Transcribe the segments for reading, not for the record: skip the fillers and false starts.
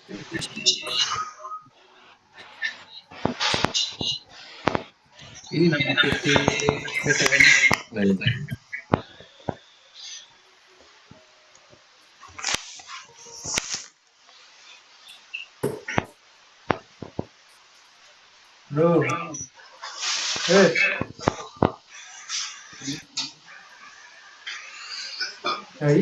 Ini nama PT PTN. Bro, hai,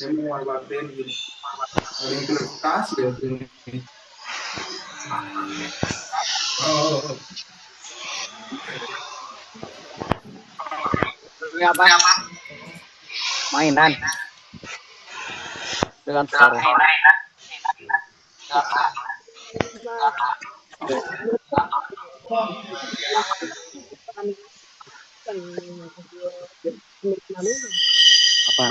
saya mau ngabarin ada yang klarifikasi ya ini. Oh, Ini apa? Mainan dengan skor. Apa?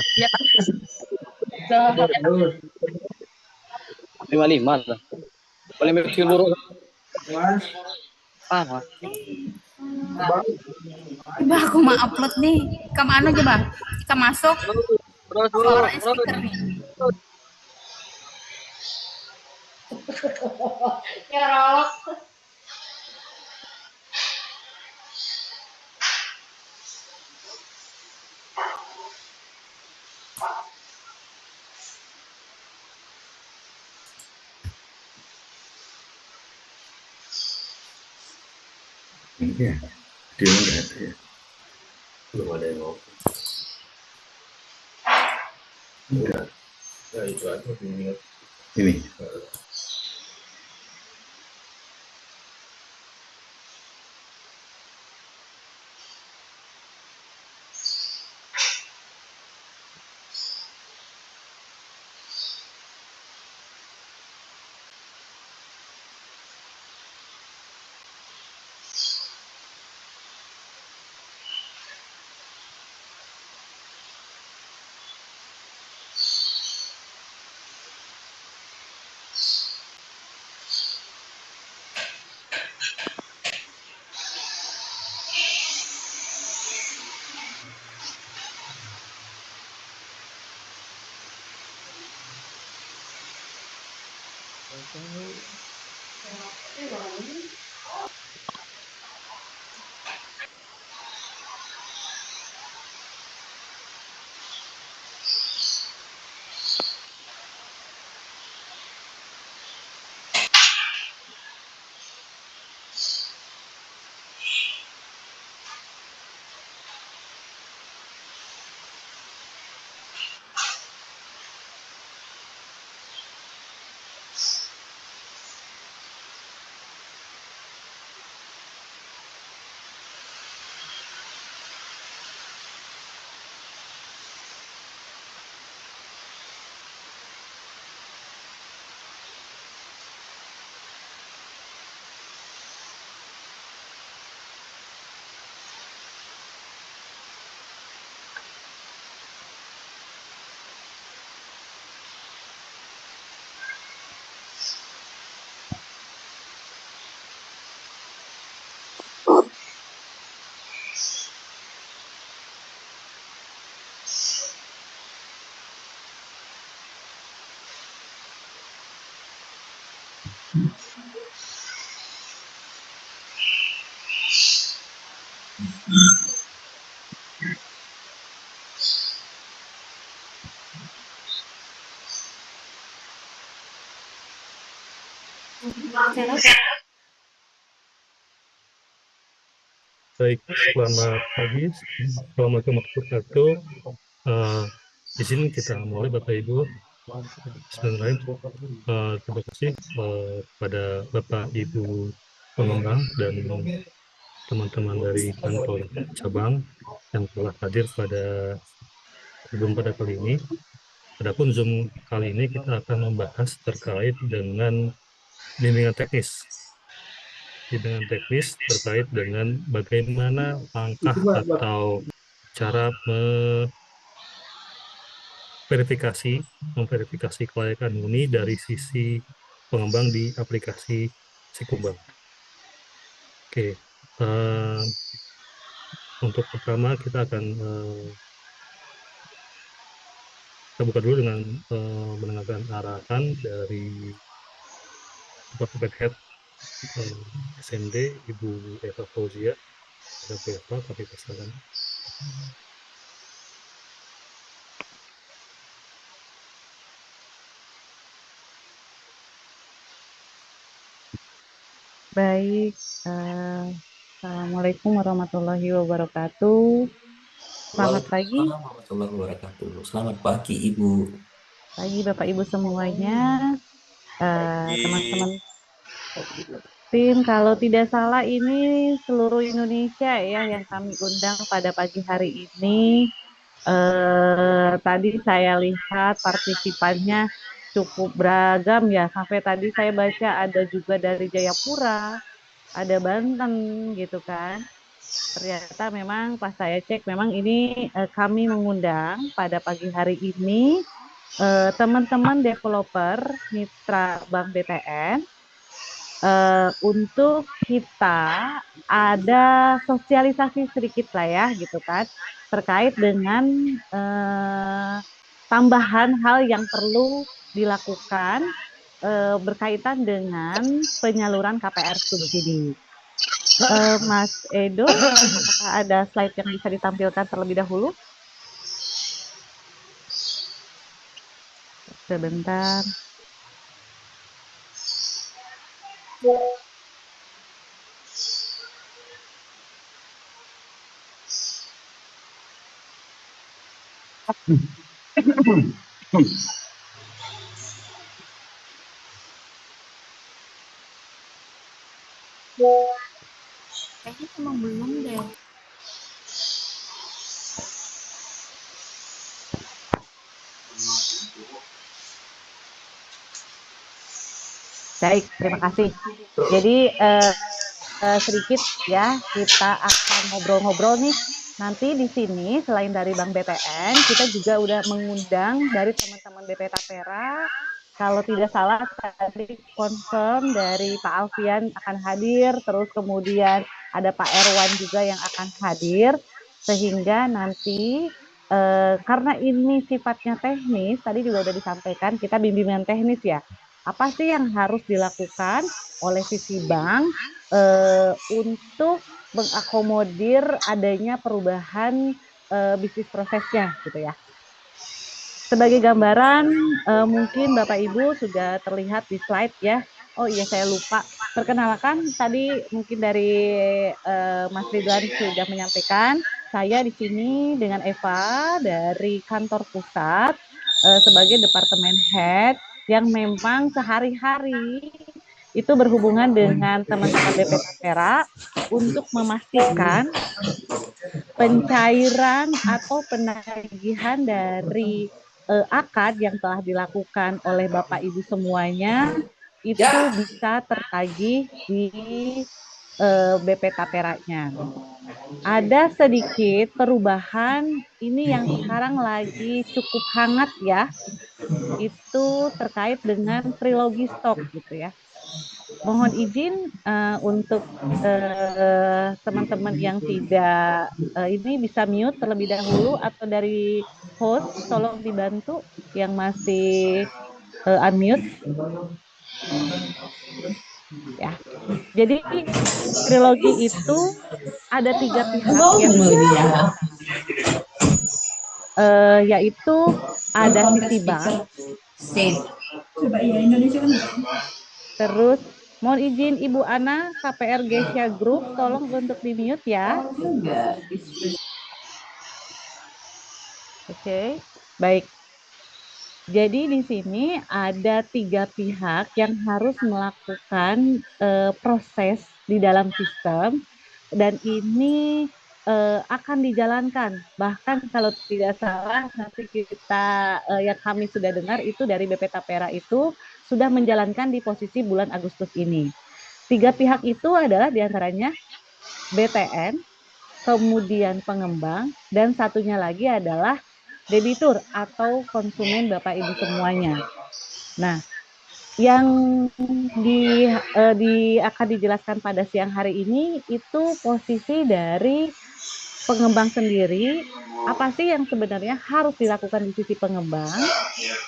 55 lah. Boleh mikir buruk. Mas, Ah, Coba aku mau upload nih. Kamu anu coba. Kita masuk terus suaranya speaker nih. Ya rolok. iya, dia nggak ada ya. Belum ada yang ngomong. Enggak. Ya itu aja ini. Baik, selamat pagi, Assalamualaikum warahmatullahi wabarakatuh. Di sini kita mulai Bapak Ibu. Bismillahirrahmanirrahim. Terima kasih pada Bapak Ibu pengembang dan teman-teman dari kantor cabang yang telah hadir pada Zoom pada kali ini. Adapun Zoom kali ini kita akan membahas terkait dengan bimbingan teknis. Bimbingan teknis terkait dengan bagaimana langkah atau cara memverifikasi kelayakan huni dari sisi pengembang di aplikasi Sikumbang. Oke, untuk pertama kita akan kita buka dulu dengan mendengarkan arahan dari Departemen Head SMD Ibu Eva Fauzia. Eva, kami persilakan. Baik, Assalamualaikum warahmatullahi wabarakatuh. Selamat pagi. Waalaikumsalam warahmatullahi wabarakatuh. Selamat pagi, Ibu. Pagi Bapak Ibu semuanya. Teman-teman tim, kalau tidak salah ini seluruh Indonesia ya yang kami undang pada pagi hari ini. Tadi saya lihat partisipannya cukup beragam ya. Sampai tadi saya baca ada juga dari Jayapura, ada Banten gitu kan. Ternyata memang pas saya cek memang ini kami mengundang pada pagi hari ini teman-teman developer mitra Bank BTN untuk kita ada sosialisasi sedikit lah ya gitu kan terkait dengan tambahan hal yang perlu dilakukan berkaitan dengan penyaluran KPR subsidi. Mas Edo, apakah ada slide yang bisa ditampilkan terlebih dahulu? Sebentar. Kayaknya emang belum deh. Baik, terima kasih. Jadi sedikit ya kita akan ngobrol-ngobrol nih. Nanti di sini selain dari Bank BTN, kita juga udah mengundang dari teman-teman BP Tapera. Kalau tidak salah tadi confirm dari Pak Alfian akan hadir, terus kemudian ada Pak Erwan juga yang akan hadir, sehingga nanti karena ini sifatnya teknis, tadi juga udah disampaikan kita bimbingan teknis ya. Apa sih yang harus dilakukan oleh sisi bank untuk mengakomodir adanya perubahan bisnis prosesnya gitu ya. Sebagai gambaran mungkin Bapak Ibu sudah terlihat di slide ya. Oh iya saya lupa perkenalkan tadi mungkin dari Mas Ridwan sudah menyampaikan saya di sini dengan Eva dari kantor pusat sebagai departemen head yang memang sehari-hari itu berhubungan dengan teman-teman BP Tapera untuk memastikan pencairan atau penagihan dari akad yang telah dilakukan oleh Bapak Ibu semuanya itu bisa tertagih di BP Tapera-nya. Ada sedikit perubahan ini yang sekarang lagi cukup hangat ya, itu terkait dengan trilogi stok gitu ya. Mohon izin untuk teman-teman yang tidak ini bisa mute terlebih dahulu atau dari host tolong dibantu yang masih unmute ya. Jadi trilogi itu ada 3 pihak yang yaitu ada Citibank, terus mohon izin Ibu Ana, KPR Gesia Group, tolong untuk di-mute ya. Oke, baik. Jadi di sini ada 3 pihak yang harus melakukan proses di dalam sistem dan ini akan dijalankan. Bahkan kalau tidak salah nanti kita yang kami sudah dengar itu dari BP Tapera itu sudah menjalankan di posisi bulan Agustus ini. 3 pihak itu adalah diantaranya BTN, kemudian pengembang, dan satunya lagi adalah debitur atau konsumen Bapak Ibu semuanya. Nah, yang akan dijelaskan pada siang hari ini itu posisi dari pengembang sendiri, apa sih yang sebenarnya harus dilakukan di sisi pengembang?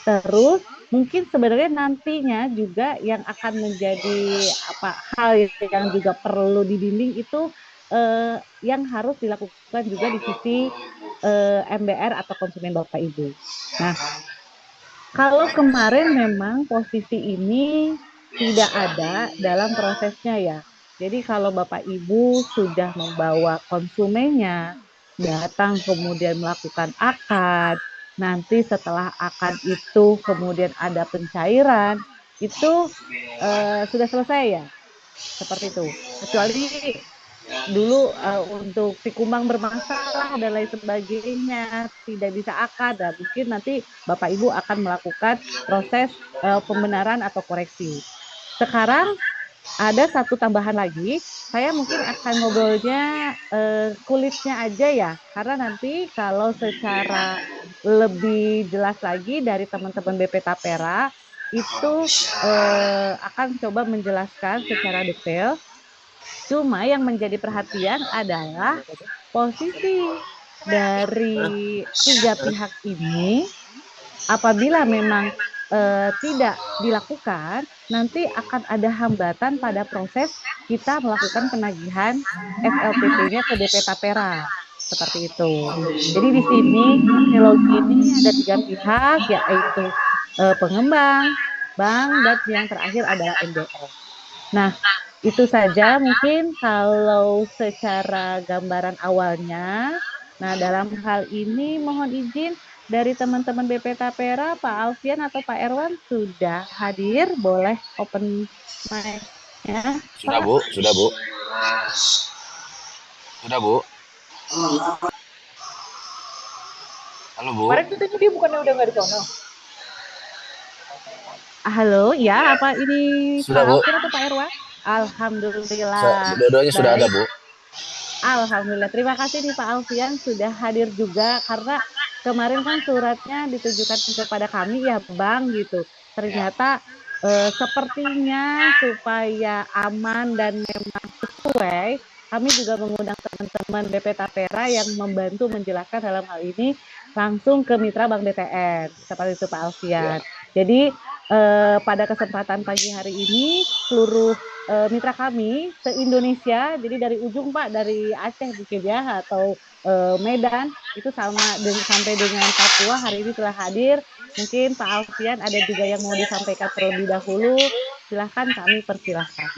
Terus mungkin sebenarnya nantinya juga yang akan menjadi hal yang juga perlu dibimbing itu yang harus dilakukan juga di sisi MBR atau konsumen Bapak Ibu. Nah, kalau kemarin memang posisi ini tidak ada dalam prosesnya ya. Jadi kalau Bapak Ibu sudah membawa konsumennya datang kemudian melakukan akad, nanti setelah akad itu kemudian ada pencairan, itu sudah selesai ya. Seperti itu. Kecuali dulu untuk si kumbang bermasalah dan lain sebagainya tidak bisa akad, nah, mungkin nanti Bapak Ibu akan melakukan proses pembenaran atau koreksi. Sekarang ada satu tambahan lagi, saya mungkin akan ngobrolnya kulitnya aja ya, karena nanti kalau secara lebih jelas lagi dari teman-teman BP Tapera itu akan coba menjelaskan secara detail. Cuma yang menjadi perhatian adalah posisi dari tiga pihak ini apabila memang tidak dilakukan, nanti akan ada hambatan pada proses kita melakukan penagihan FLPP-nya ke BP Tapera. Seperti itu. Jadi di sini teknologi ini ada tiga pihak, yaitu pengembang, bank, dan yang terakhir adalah MBR. Nah, itu saja mungkin kalau secara gambaran awalnya. Nah, dalam hal ini mohon izin dari teman-teman BP Tapera, Pak Alfian atau Pak Erwan sudah hadir, boleh open mic-nya. Sudah, Bu. Sudah, Bu. Sudah, Bu. Halo, Bu. Kemarin katanya dia bukannya udah nggak di sono. Halo, ya apa ini Sudah, Pak Bu. Alfian atau Pak Erwan? Alhamdulillah. Dua-duanya sudah ada, Bu. Alhamdulillah. Terima kasih nih Pak Alfian sudah hadir juga, karena kemarin kan suratnya ditujukan kepada kami ya Bang gitu. Ternyata sepertinya supaya aman dan memang sesuai, kami juga mengundang teman-teman BP Tapera yang membantu menjelaskan dalam hal ini langsung ke mitra Bank BTN. Seperti itu Pak Alfian. Jadi pada kesempatan pagi hari ini seluruh mitra kami se-Indonesia, jadi dari ujung Pak, dari Aceh mungkin ya, atau Medan, itu sampai dengan Papua hari ini telah hadir. Mungkin Pak Alfian ada juga yang mau disampaikan terlebih dahulu, silahkan kami persilahkan.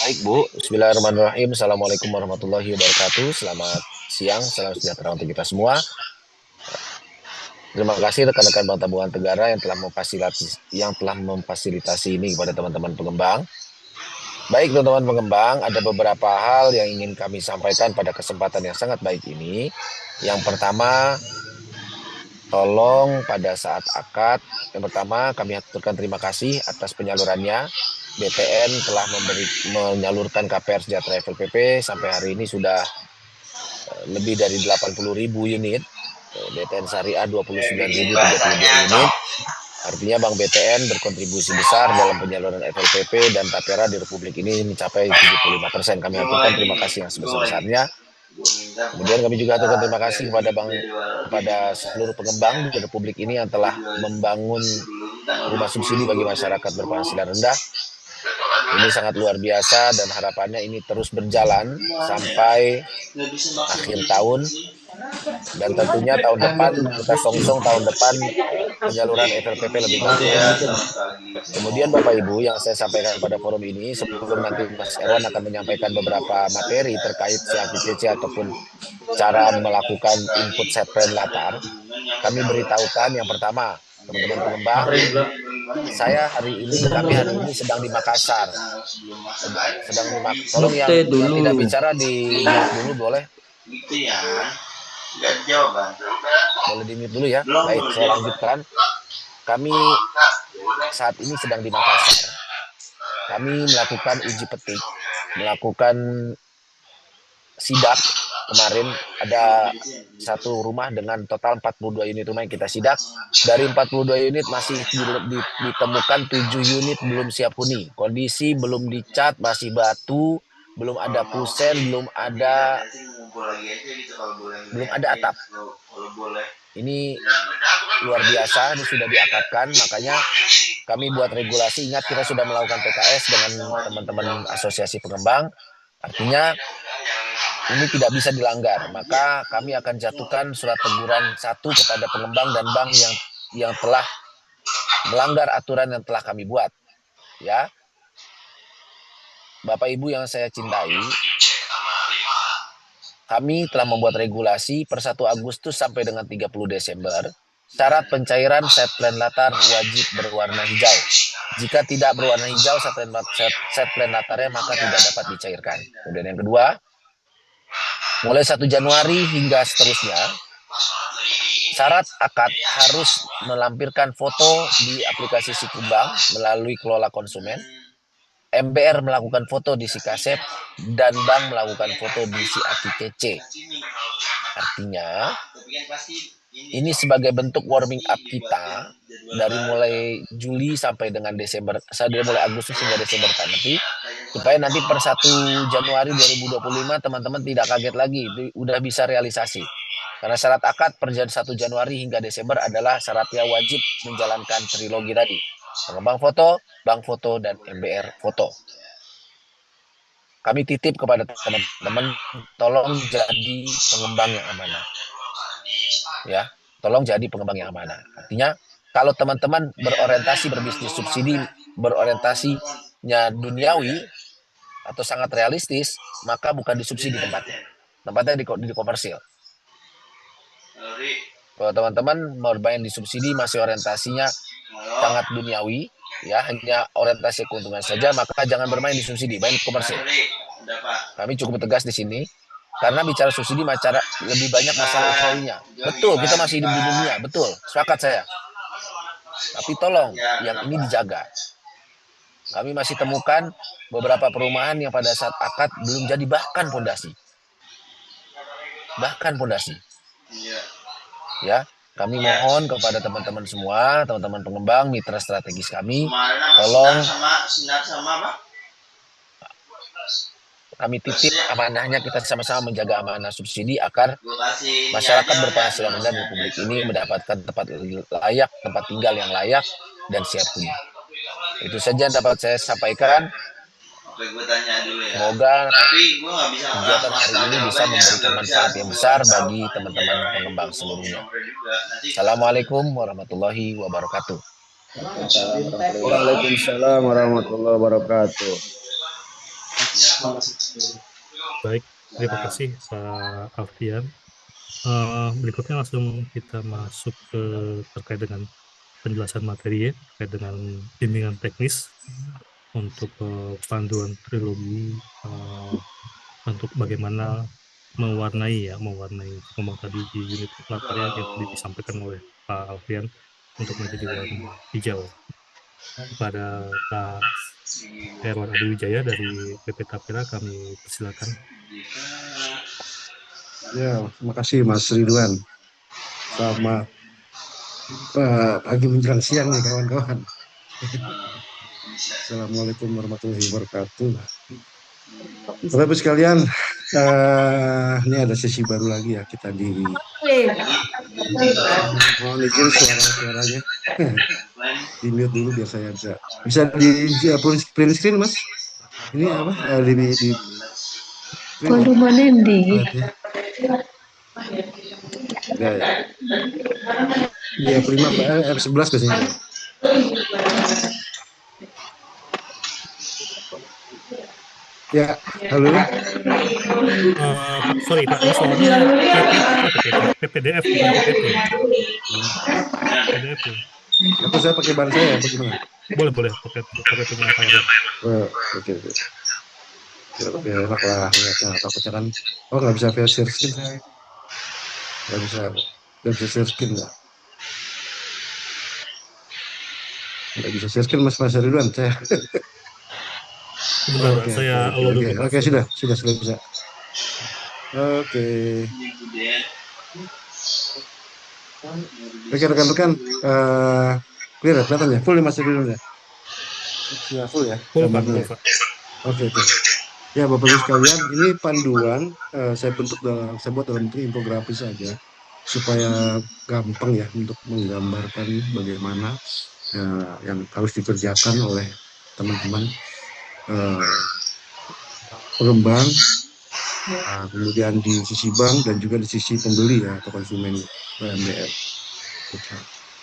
Baik, Bu. Bismillahirrahmanirrahim. Assalamualaikum warahmatullahi wabarakatuh. Selamat siang, salam sejahtera untuk kita semua. Terima kasih rekan-rekan Bank Tabungan Negara yang telah memfasilitasi ini kepada teman-teman pengembang. Baik teman-teman pengembang, ada beberapa hal yang ingin kami sampaikan pada kesempatan yang sangat baik ini. Yang pertama, tolong pada saat akad, yang pertama kami aturkan terima kasih atas penyalurannya. BTN telah menyalurkan KPR Sejahtera FLPP sampai hari ini sudah lebih dari 80.000 unit. BTN Syariah 29.032 unit. Artinya Bank BTN berkontribusi besar dalam penyaluran FLPP dan Tapera di Republik ini mencapai 75%. Kami aturkan terima kasih yang sebesar-besarnya. Kemudian kami juga aturkan terima kasih kepada seluruh pengembang di Republik ini yang telah membangun rumah subsidi bagi masyarakat berpenghasilan rendah. Ini sangat luar biasa dan harapannya ini terus berjalan sampai akhir tahun. Dan tentunya tahun depan, kita songsong tahun depan penyaluran FLPP lebih bagus. Kemudian Bapak Ibu, yang saya sampaikan pada forum ini, sebelum nanti Mas Erwan akan menyampaikan beberapa materi terkait CAPCC ataupun cara melakukan input set plan latar, kami beritahukan yang pertama, teman-teman pengembang, kami hari ini sedang di Makassar. Tolong yang tidak bicara di mute dulu, boleh? Boleh di mute dulu ya. Baik, saya lanjutkan. Kami saat ini sedang di Makassar. Kami melakukan uji petik, melakukan sidak. Kemarin ada satu rumah dengan total 42 unit rumah yang kita sidak. Dari 42 unit masih ditemukan 7 unit belum siap huni. Kondisi belum dicat, masih batu, belum ada kusen, belum ada atap. Ini luar biasa, ini sudah diakatkan, makanya kami buat regulasi. Ingat, kita sudah melakukan PKS dengan teman-teman asosiasi pengembang, artinya ini tidak bisa dilanggar. Maka kami akan jatuhkan surat teguran 1 kepada pengembang dan bank yang telah melanggar aturan yang telah kami buat. Ya, Bapak Ibu yang saya cintai, kami telah membuat regulasi per 1 Agustus sampai dengan 30 Desember. Syarat pencairan set plan latar wajib berwarna hijau. Jika tidak berwarna hijau set plan latarnya, maka tidak dapat dicairkan. Kemudian yang kedua, mulai 1 Januari hingga seterusnya, syarat akad harus melampirkan foto di aplikasi Sikubank melalui kelola konsumen. MBR melakukan foto di Sikasep dan bank melakukan foto di SiATITC. Artinya, ini sebagai bentuk warming up kita dari mulai Juli sampai dengan Desember, dari mulai Agustus hingga Desember nanti, supaya nanti per 1 Januari 2025 teman-teman tidak kaget lagi, udah bisa realisasi. Karena syarat akad per 1 Januari hingga Desember adalah syaratnya wajib menjalankan trilogi tadi. Pengembang foto, bank foto, dan MBR foto. Kami titip kepada teman-teman, tolong jadi pengembang yang amanah. Ya, tolong jadi pengembang yang amanah. Artinya, kalau teman-teman berorientasi berbisnis subsidi, berorientasinya duniawi atau sangat realistis, maka bukan disubsidi tempatnya di komersil. Kalau teman-teman mau bermain di subsidi masih orientasinya sangat duniawi, ya hanya orientasi keuntungan saja, maka jangan bermain di subsidi, main komersil. Kami cukup tegas di sini, karena bicara subsidi lebih banyak masalah ukrawinya. Betul, kita masih hidup di dunia, betul, sepakat saya. Tapi tolong, yang ini dijaga. Kami masih temukan beberapa perumahan yang pada saat akad belum jadi bahkan pondasi. Ya, kami mohon kepada teman-teman semua, teman-teman pengembang, mitra strategis kami, tolong kami titip amanahnya, kita sama-sama menjaga amanah subsidi agar masyarakat berpenghasilan rendah di Republik ini mendapatkan tempat tinggal yang layak dan siap huni. Itu saja yang dapat saya sampaikan. Semoga kegiatan hari ini bisa memberikan manfaat yang besar bagi teman-teman pengembang seluruhnya. Assalamualaikum warahmatullahi wabarakatuh. Waalaikumsalam warahmatullahi wabarakatuh. Baik, terima kasih Pak Alfian. Berikutnya langsung kita masuk ke terkait dengan penjelasan materi terkait dengan bimbingan teknis untuk panduan trilogi untuk bagaimana mewarnai pengembang tadi di unit latarnya yang tadi disampaikan oleh Pak Alfian untuk menjadi warna hijau. Kepada Pak Herwan Adiwijaya dari PP Tapera kami persilakan. Ya, terima kasih Mas Ridwan. Selamat pagi menjelang siang nih kawan-kawan. Assalamualaikum warahmatullahi wabarakatuh. Bapak Ibu sekalian, ini ada sesi baru lagi ya, kita mohon izin suaranya di mute dulu biar saya bisa di print screen Mas. Ini apa? Di volume di ya prima F11 biasanya. Ya, halo. Sorry Pak, soalnya PPDF bukan PPT. PDF. Atau saya pakai bahan saya, bagaimana? Boleh pakai punya Pak Herwan. Oke. Ya, lebih enak lah lihatnya, takutnya kan nggak bisa share screen saya. Nggak bisa share screen nggak bisa share screen Mas Ridwan saya. Sebentar, saya upload dulu. Oke, sudah bisa. Oke, rekan-rekan, clear ya, kelihatan ya, full ya Mas Ridwan ya? Sudah full ya? Full Pak. Oke. Ya, Bapak Ibu sekalian, ini panduan saya buat dalam bentuk infografis saja supaya gampang ya untuk menggambarkan bagaimana yang harus dikerjakan oleh teman-teman pengembang, kemudian di sisi bank dan juga di sisi pembeli ya atau konsumen PMBM.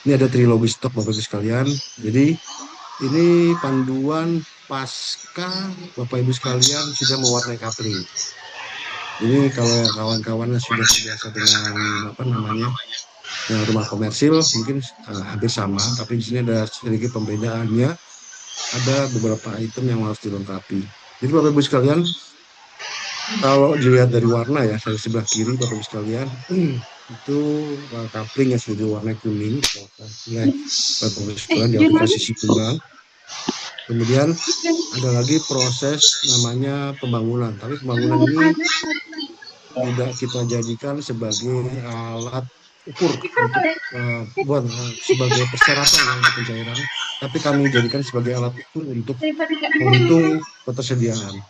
Ini ada trilogi stok Bapak Ibu sekalian. Jadi ini panduan pasca Bapak Ibu sekalian sudah mewarnai kapling. Ini kalau yang kawan-kawan sudah terbiasa dengan apa namanya rumah komersil mungkin hampir sama, tapi di sini ada sedikit pembedaannya. Ada beberapa item yang harus dilengkapi. Jadi Bapak Ibu sekalian, kalau dilihat dari warna ya, dari sebelah kiri Bapak Ibu sekalian, itu kapling yang sudah warna kuning oleh Bapak Ibu sekalian di aplikasi Sikumbang. Kemudian ada lagi proses namanya pembangunan, tapi pembangunan ini tidak kita jadikan sebagai alat ukur untuk sebagai persyaratan untuk pencairan, tapi kami jadikan sebagai alat ukur untuk menghitung ketersediaan.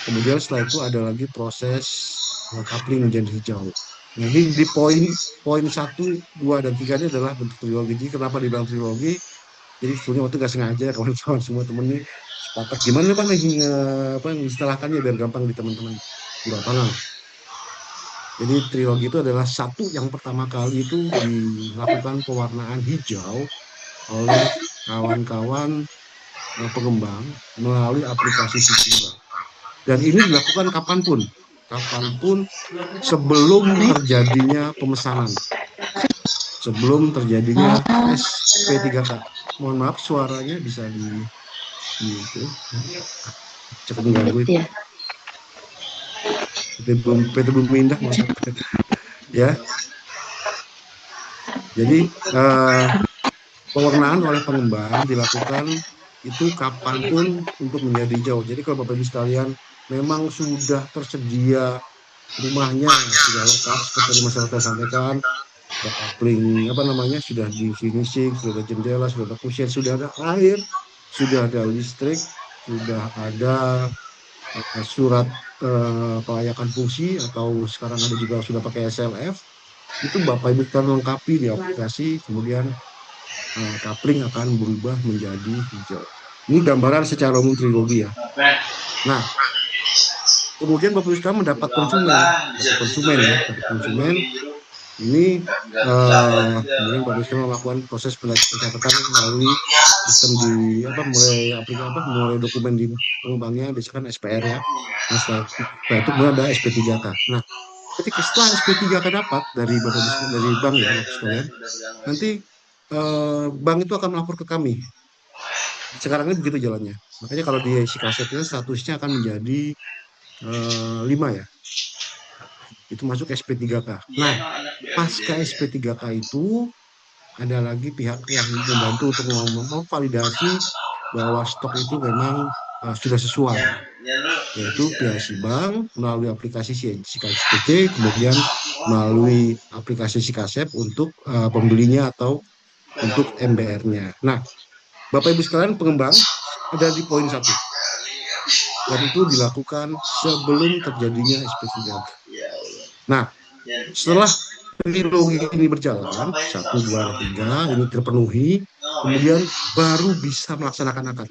Kemudian setelah itu ada lagi proses kapling menjadi hijau. Nah, ini di poin 1, 2, dan 3 ini adalah bentuk trilogi. Jadi kenapa dibilang trilogi? Jadi sebetulnya waktu nggak sengaja kawan-kawan semua temen ini sepakat gimana Pak istilahkannya biar gampang di teman-teman di lapangan. Jadi trilogi itu adalah satu yang pertama kali itu dilakukan pewarnaan hijau oleh kawan-kawan pengembang melalui aplikasi Sikumbang. Dan ini dilakukan kapanpun sebelum terjadinya pemesanan, sebelum terjadinya SP3K. Mohon maaf suaranya bisa itu cepat mengganggu itu. PT Bumi Indah ya. Jadi pewarnaan oleh pengembang dilakukan itu kapanpun untuk menjadi hijau. Jadi kalau Bapak Ibu sekalian memang sudah tersedia rumahnya sudah lengkap seperti masyarakat sampaikan, sudah kapling sudah di finishing, sudah ada jendela, sudah ada kusen, sudah ada air, sudah ada listrik, sudah ada surat kelayakan fungsi atau sekarang ada juga sudah pakai SLF, itu Bapak Ibu kan lengkapi di aplikasi, kemudian kapling akan berubah menjadi hijau. Ini gambaran secara umum trilogi ya. Nah, kemudian Bapak Ibu sekarang mendapat konsumen ini kemudian Bapak Ibu sekarang melakukan proses pencatatan melalui sistem mulai dokumen di pengembangnya biasanya kan SPR ya. Nah, setelah itu kemudian ada SP3K. Nah, ketika setelah SP3K dapat dari Bapak Ibu dari bank ya Bapak sekalian, nanti bank itu akan melapor ke kami. Sekarang ini begitu jalannya. Makanya kalau di SIKASEP itu statusnya akan menjadi 5 ya. Itu masuk SP3K. Nah, pasca SP3K itu ada lagi pihak yang membantu untuk memvalidasi bahwa stok itu memang sudah sesuai, yaitu pihak bank melalui aplikasi SIKASEP, kemudian melalui aplikasi SIKASEP untuk pembelinya atau untuk MBR-nya. Nah, Bapak Ibu sekalian pengembang ada di poin 1. Dan itu dilakukan sebelum terjadinya SP3K. Nah, setelah trilogi ini berjalan, 1, 2, 3, ini terpenuhi, kemudian baru bisa melaksanakan akad.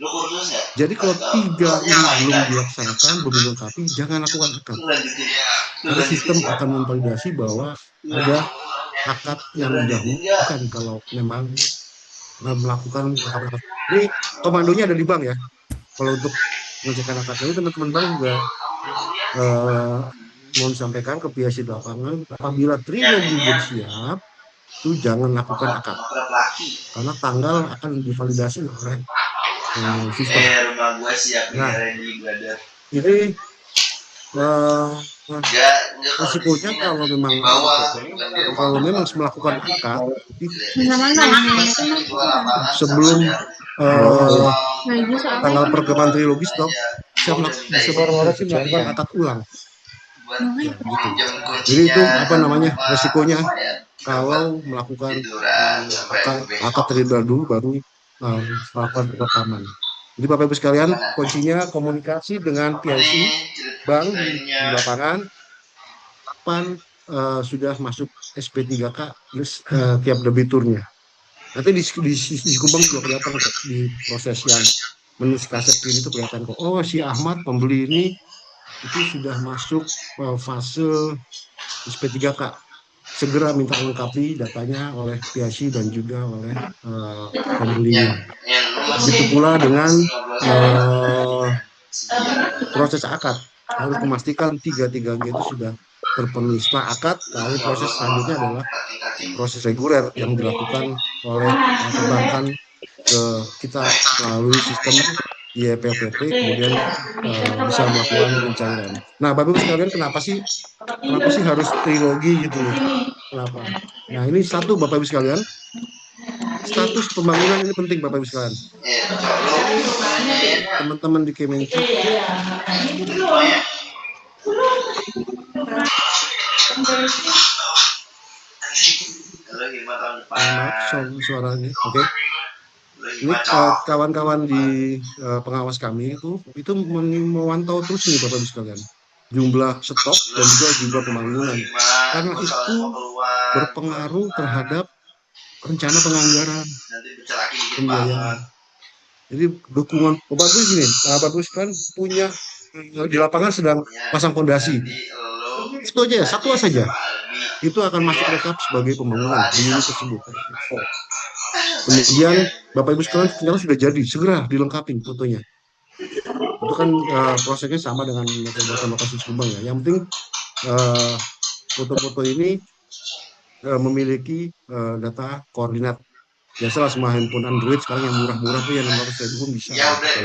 Jadi kalau 3 ini belum dilaksanakan, belum dilengkapi, jangan lakukan akad. Karena sistem akan memvalidasi bahwa ada akad yang didahulukan kalau memang melakukan akad. Ini komandonya ada di bank ya. Kalau untuk mengecekkan akad ini teman-teman bank juga mohon sampaikan ke pihak di lapangan, apabila trilogi bersiap itu jangan lakukan akad karena tanggal akan divalidasi oleh sistem. Nah, jadi resikonya kalau memang melakukan akad sebelum tanggal perkembangan trilogi stok bisa melakukan akad ulang. Ya, gitu. Jadi itu resikonya kalau melakukan akad terlebih dahulu baru melakukan perekaman. Jadi Bapak Ibu sekalian, kuncinya komunikasi dengan PIC bank di lapangan. Kapan sudah masuk SP3K tiap debiturnya. Nanti di Kubang juga kelihatan kok di proses yang menu kaset kiri itu kelihatan kok. Oh, si Ahmad pembeli ini itu sudah masuk fase SP3K. Segera minta lengkapi datanya oleh PIC dan juga oleh pembelinya. Begitu pula dengan proses akad. Harus memastikan tiga-tiganya itu sudah terpenuhi. Setelah akad, lalu proses selanjutnya adalah proses reguler yang dilakukan oleh perbankan ke kita melalui sistem YPPT, kemudian bisa melakukan pencairan. Nah, Bapak Ibu sekalian, kenapa sih harus trilogi gitu loh? Kenapa? Nah, ini satu Bapak Ibu sekalian, status pembangunan ini penting Bapak Ibu sekalian. Teman-teman di Kementerian suaranya, oke. Ini kawan-kawan di pengawas kami itu memantau terus nih Bapak Ibu sekalian, jumlah stok dan juga jumlah pembangunan, karena itu berpengaruh terhadap rencana penganggaran pembiayaan. Jadi dukungan Bapak Ibu gini, Bapak Ibu sekalian punya di lapangan sedang pasang fondasi, itu aja satu saja itu akan masuk rekap sebagai pembangunan di unit tersebut. Kemudian Bapak Ibu sekalian ternyata sudah jadi, segera dilengkapi fotonya. Itu kan prosesnya sama dengan lokasi Subang ya. Yang penting foto-foto ini memiliki data koordinat. Biasalah semua handphone Android sekarang yang murah-murah tuh yang 600.000 pun bisa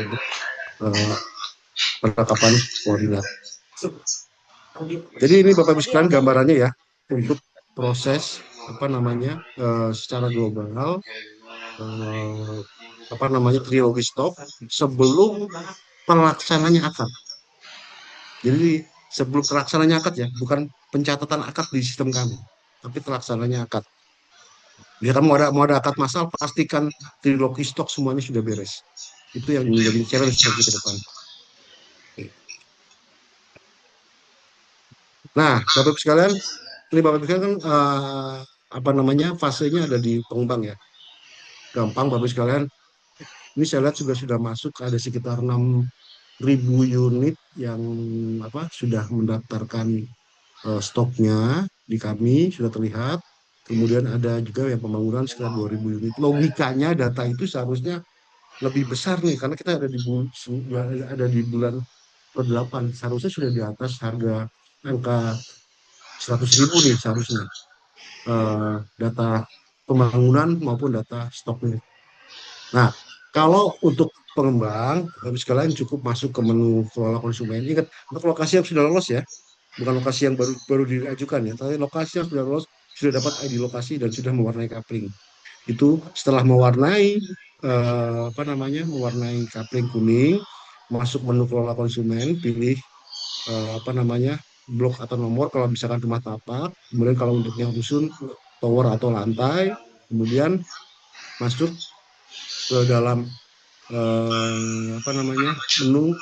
untuk penangkapan koordinat. Jadi ini Bapak Ibu sekalian gambarannya ya untuk proses secara global trilogi stok sebelum pelaksananya akad. Jadi sebelum pelaksananya akad ya, bukan pencatatan akad di sistem kami, tapi pelaksananya akad. Biar mau ada akad massal, pastikan trilogi stok semuanya sudah beres. Itu yang menjadi challenge bagi ke depan. Nah, Bapak Ibu sekalian, ini Bapak Ibu sekalian kan fasenya ada di pengembang ya. Gampang Bapak Ibu sekalian. Ini saya lihat sudah masuk ada sekitar 6.000 unit yang sudah mendaftarkan stoknya di kami sudah terlihat. Kemudian ada juga yang pembangunan sekitar 2.000 unit. Logikanya data itu seharusnya lebih besar nih karena kita ada di bulan ke-8, seharusnya sudah di atas harga angka 100.000 nih seharusnya data pembangunan maupun data stoknya. Nah, kalau untuk pengembang, habis sekalian cukup masuk ke menu kelola konsumen. Ingat, untuk lokasi yang sudah lolos ya, bukan lokasi yang baru diajukan ya, tapi lokasi yang sudah lolos, sudah dapat ID lokasi dan sudah mewarnai kapling. Itu setelah mewarnai mewarnai kapling kuning, masuk menu kelola konsumen, pilih blok atau nomor kalau misalkan rumah tapak, kemudian kalau untuk yang rusun tower atau lantai, kemudian masuk ke dalam menu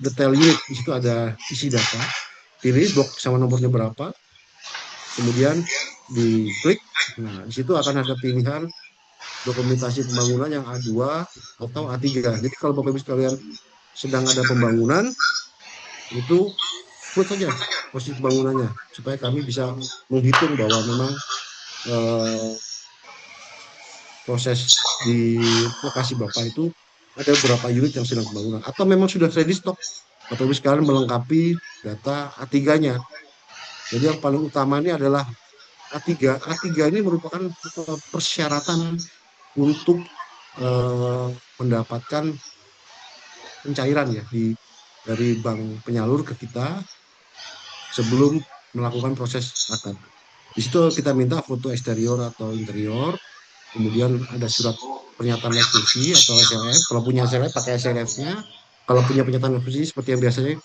detail unit. Di situ ada isi data, pilih blok sama nomornya berapa, kemudian diklik. Nah, di situ akan ada pilihan dokumentasi pembangunan yang A2 atau A3. Jadi kalau Bapak Ibu sekalian sedang ada pembangunan, itu put saja posisi bangunannya supaya kami bisa menghitung bahwa memang proses di lokasi Bapak itu ada berapa unit yang sedang pembangunan atau memang sudah ready stock. Bapak Ibu sekalian melengkapi data A3-nya. Jadi yang paling utama ini adalah A3. A3 ini merupakan persyaratan untuk mendapatkan pencairan ya dari bank penyalur ke kita sebelum melakukan proses akad. Di situ kita minta foto eksterior atau interior, kemudian ada surat pernyataan eksekusi atau SLF. Kalau punya SLF pakai SLF-nya. Kalau punya pernyataan eksekusi seperti yang biasanya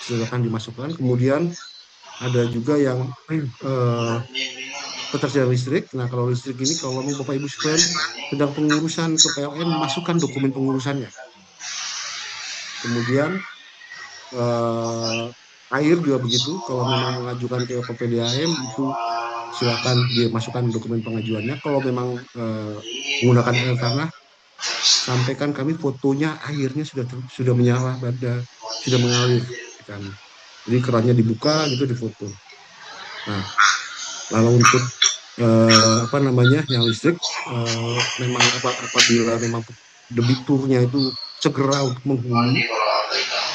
silakan dimasukkan. Kemudian ada juga yang ketersediaan listrik. Nah, kalau listrik ini, kalau mau Bapak Ibu sekalian sedang pengurusan ke PLN, masukkan dokumen pengurusannya. Kemudian eh, air juga begitu. Kalau memang mengajukan ke PPDAM itu silakan dimasukkan dokumen pengajuannya. Kalau memang menggunakan air tanah, sampaikan kami fotonya airnya sudah menyala, sudah mengalir ke kami. Jadi kerannya dibuka gitu, difoto. Nah, lalu untuk apa namanya yang listrik, memang apabila memang debiturnya itu segera untuk menghuni,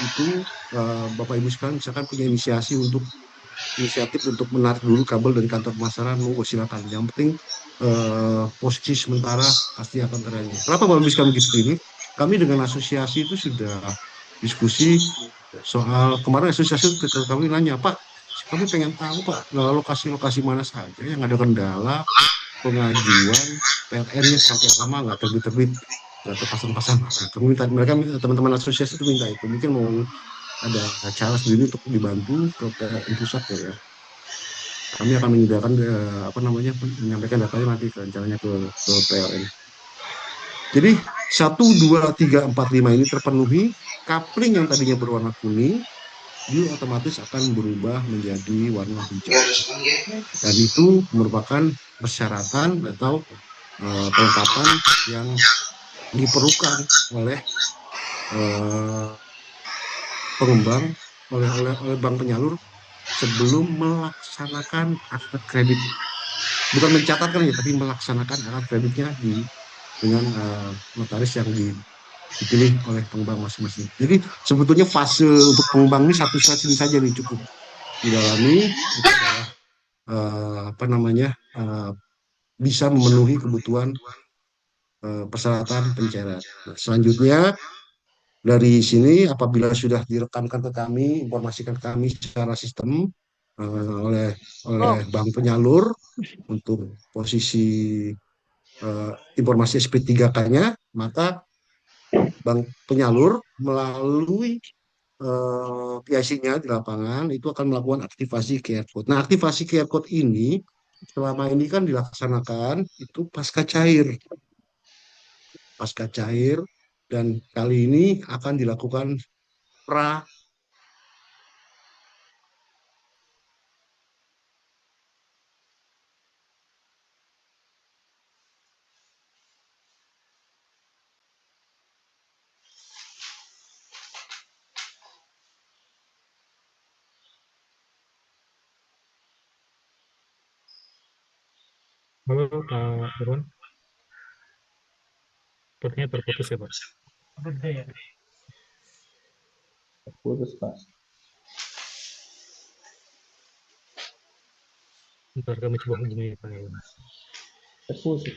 itu Bapak Ibu sekalian misalkan punya inisiatif untuk menarik dulu kabel dari kantor pemasaran, monggo silakan. Yang penting posisi sementara pasti akan terjadi. Kenapa Bapak Ibu sekalian begitu ini? Kami dengan asosiasi itu sudah diskusi soal, kemarin asosiasi ke kami nanya, Pak, kami pengen tahu Pak, lokasi-lokasi mana saja yang ada kendala pengajuan PLN-nya sampai lama nggak terbit-terbit, nggak terpasang-pasang. Nah, mereka teman-teman asosiasi itu minta itu, mungkin mau ada cara sendiri untuk dibantu ke PLN pusat ya. Kami akan menyediakan apa namanya, menyampaikan datanya nanti ke rencananya ke PLN. Jadi 1, 2, 3, 4, 5 ini terpenuhi, kapling yang tadinya berwarna kuning dia otomatis akan berubah menjadi warna hijau. Dan itu merupakan persyaratan atau kelengkapan yang diperlukan oleh eh, pengembang, oleh bank penyalur sebelum melaksanakan akad kredit. Bukan mencatatkan ya, tapi melaksanakan akad kreditnya dengan notaris yang dipilih oleh pengembang masing-masing. Jadi sebetulnya fase untuk pengembang ini satu fase ini saja nih cukup didalami, itu adalah apa namanya, bisa memenuhi kebutuhan persyaratan pencairan. Nah, selanjutnya dari sini apabila sudah direkamkan ke kami, informasikan ke kami secara sistem oleh Oh, bank penyalur untuk posisi informasi SP3K-nya, maka bank penyalur melalui PIC-nya di lapangan itu akan melakukan aktivasi QR code. Nah, aktivasi QR code ini selama ini kan dilaksanakan itu pasca cair, dan kali ini akan dilakukan pra. Halo Pak Irwan, sepertinya terputus ya Pak. Putus Pak. Ntar kami coba hubungi Pak Irwan. Terputus.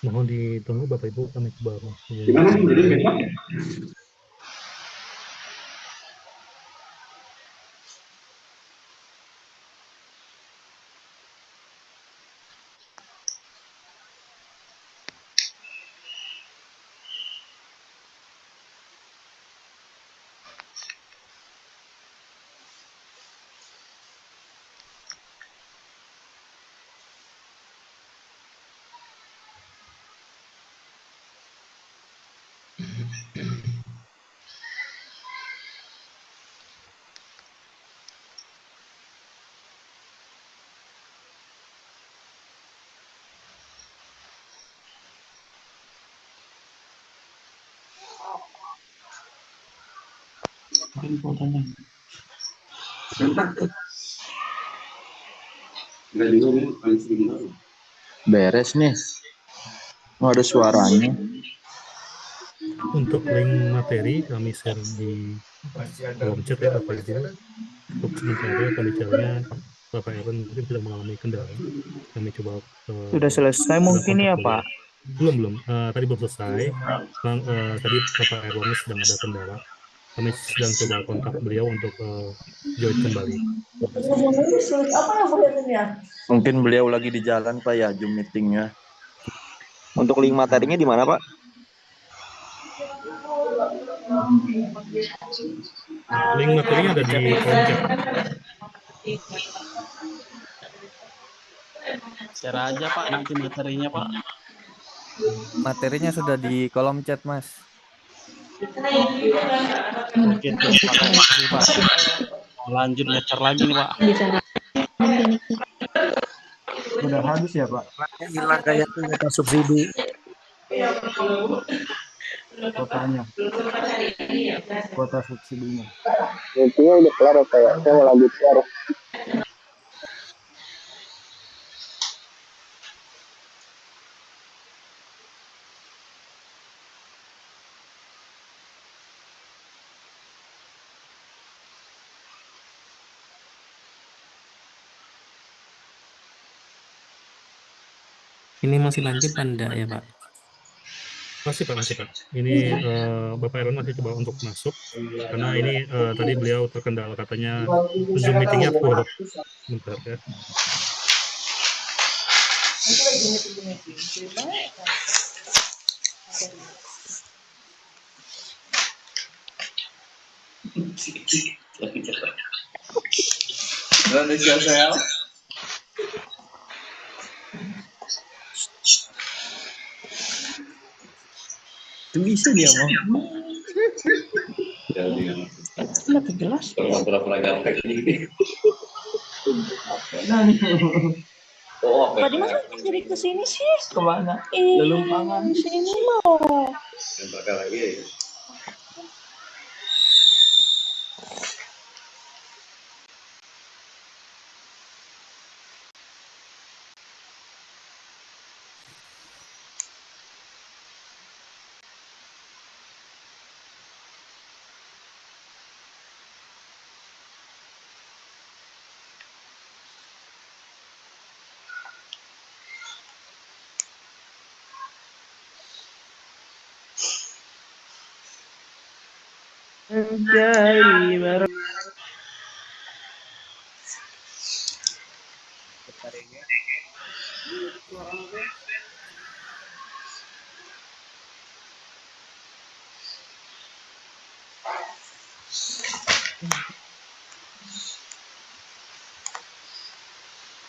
Mohon ditunggu Bapak Ibu, kami coba hubungi Gimana Pak jadi Irwan. besok? Mungkin fotonya. Beres nih. Oh, ada suaranya. Untuk link materi kami share di kolom chat ya Bapak Ibu. Untuk sementara pembicaranya Bapak Aaron mungkin tidak mengalami kendala. Kami coba Sudah selesai mungkin kontak ya, beliau. Pak. Belum. Tadi belum selesai. Tadi Bapak Aaron sedang ada kendala. Kami sedang coba kontak beliau untuk join kembali. Mungkin beliau lagi di jalan, Pak, ya, Zoom meetingnya. Untuk link materinya di mana, Pak? Link materinya ada di kolom chat. Share aja Pak nanti materinya Pak. Materinya sudah di kolom chat, Mas. Oke, terima kasih Pak. Lanjut ngecer lagi nih Pak. Sudah habis ya, Pak? Hilang kayak kuota subsidi. Kotanya. Kota subsidinya. Intinya udah kelar apa ya? Saya mau lanjut kelar. Ini masih lanjut Anda ya Pak? Masih Pak. Ini Bapak Aaron masih coba untuk masuk karena ini tadi beliau terkendala katanya Zoom meetingnya full. Bentar ya. Indonesia saya. Itu bisa dia mau. Lebih jelas. Tadi masa jadi ke sini sih? Kemana? Lelumpangan. Sini loh. Mencari barang.